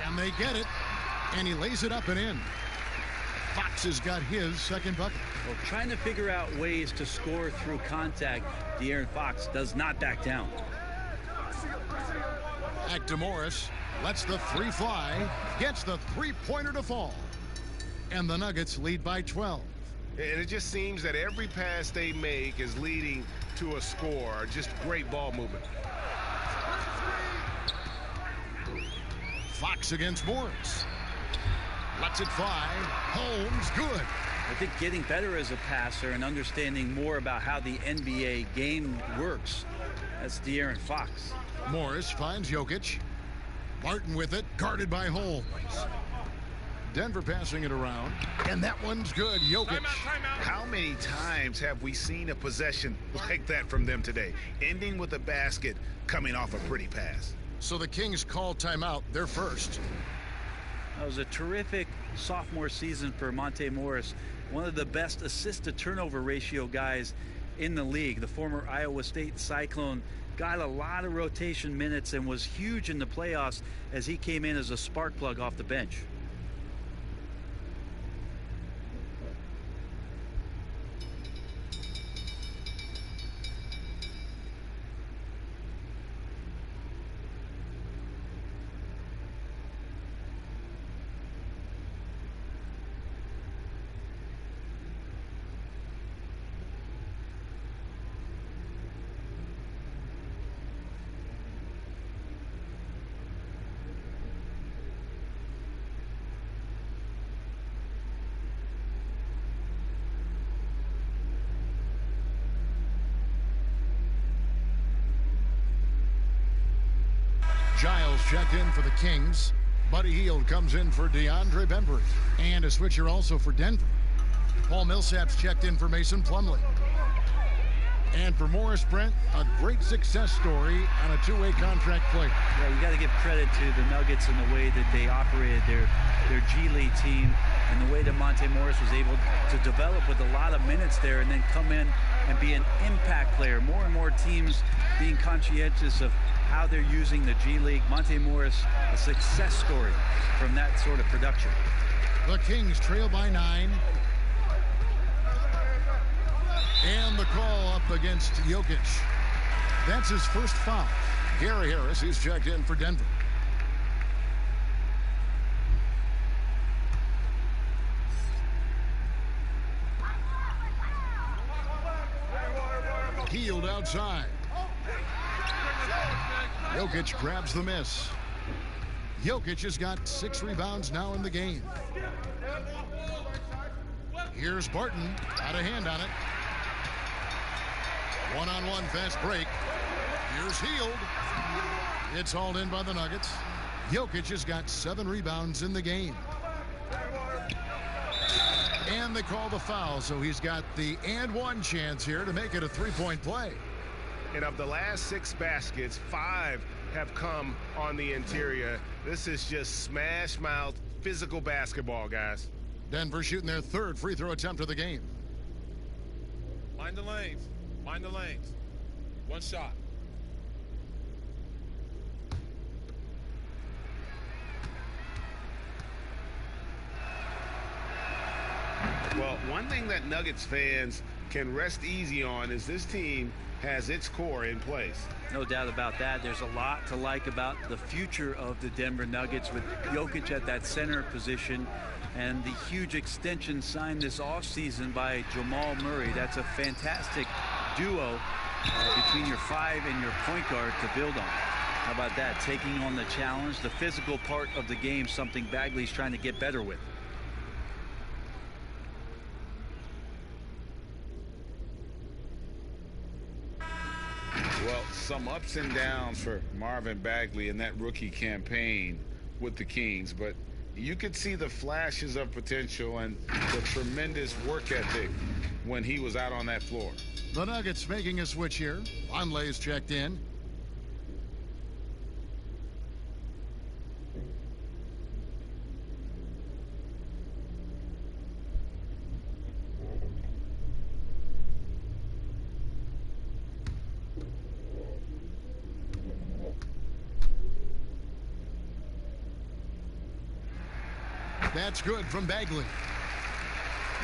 A: Can they get it? And he lays it up and in. Fox has got his second bucket.
M: Well, trying to figure out ways to score through contact, De'Aaron Fox does not back down.
A: Back to Morris. Lets the 3 fly. Gets the 3-pointer to fall. And the Nuggets lead by 12.
D: And it just seems that every pass they make is leading to a score. Just great ball movement.
A: Fox against Morris. Lets it fly. Holmes, good.
M: I think getting better as a passer and understanding more about how the NBA game works. That's De'Aaron Fox.
A: Morris finds Jokic. Barton with it, guarded by Holmes. Denver passing it around, and that one's good. Jokic.
D: Timeout. How many times have we seen a possession like that from them today, ending with a basket coming off a pretty pass?
A: So the Kings call timeout, their first.
M: That was a terrific sophomore season for Monte Morris. One of the best assist-to-turnover ratio guys in the league. The former Iowa State Cyclone got a lot of rotation minutes and was huge in the playoffs as he came in as a spark plug off the bench.
A: Giles checked in for the Kings. Buddy Hield comes in for DeAndre Bembry. And a switcher also for Denver. Paul Millsap's checked in for Mason Plumlee. And for Morris Brent, a great success story on a two-way contract player.
M: Yeah, you got to give credit to the Nuggets in the way that they operated their G League team and the way that Monte Morris was able to develop with a lot of minutes there and then come in and be an impact player. More and more teams being conscientious of how they're using the G League. Monte Morris, a success story from that sort of production.
A: The Kings trail by 9. And the call up against Jokic. That's his first foul. Gary Harris is checked in for Denver. Hield outside. Jokic grabs the miss. Jokic has got 6 rebounds now in the game. Here's Barton. Got a hand on it. One-on-one fast break. Here's Hield. It's hauled in by the Nuggets. Jokic has got 7 rebounds in the game. And they call the foul, so he's got the and one chance here to make it a 3-point play.
D: And of the last 6 baskets, 5 have come on the interior. This is just smash mouth physical basketball, guys.
A: Denver shooting their 3rd free throw attempt of the game.
E: Mind the lanes. Mind the lanes. One shot.
D: Well, one thing that Nuggets fans can rest easy on is this team has its core in place.
M: No doubt about that. There's a lot to like about the future of the Denver Nuggets with Jokic at that center position and the huge extension signed this offseason by Jamal Murray. That's a fantastic duo between your 5 and your point guard to build on. How about that? Taking on the challenge, the physical part of the game, something Bagley's trying to get better with.
C: Well, some ups and downs for Marvin Bagley in that rookie campaign with the Kings, but you could see the flashes of potential and the tremendous work ethic when he was out on that floor.
A: The Nuggets making a switch here. Vonleh's checked in. That's good from Bagley.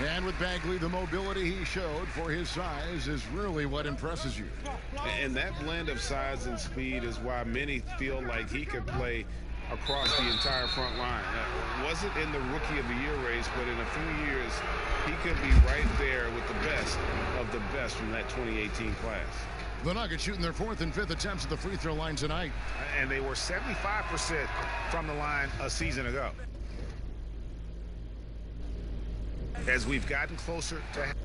A: And with Bagley, the mobility he showed for his size is really what impresses you.
D: And that blend of size and speed is why many feel like he could play across the entire front line. Wasn't in the Rookie of the Year race, but in a few years, he could be right there with the best of the best from that 2018 class.
A: The Nuggets shooting their 4th and 5th attempts at the free throw line tonight.
D: And they were 75% from the line a season ago. As we've gotten closer to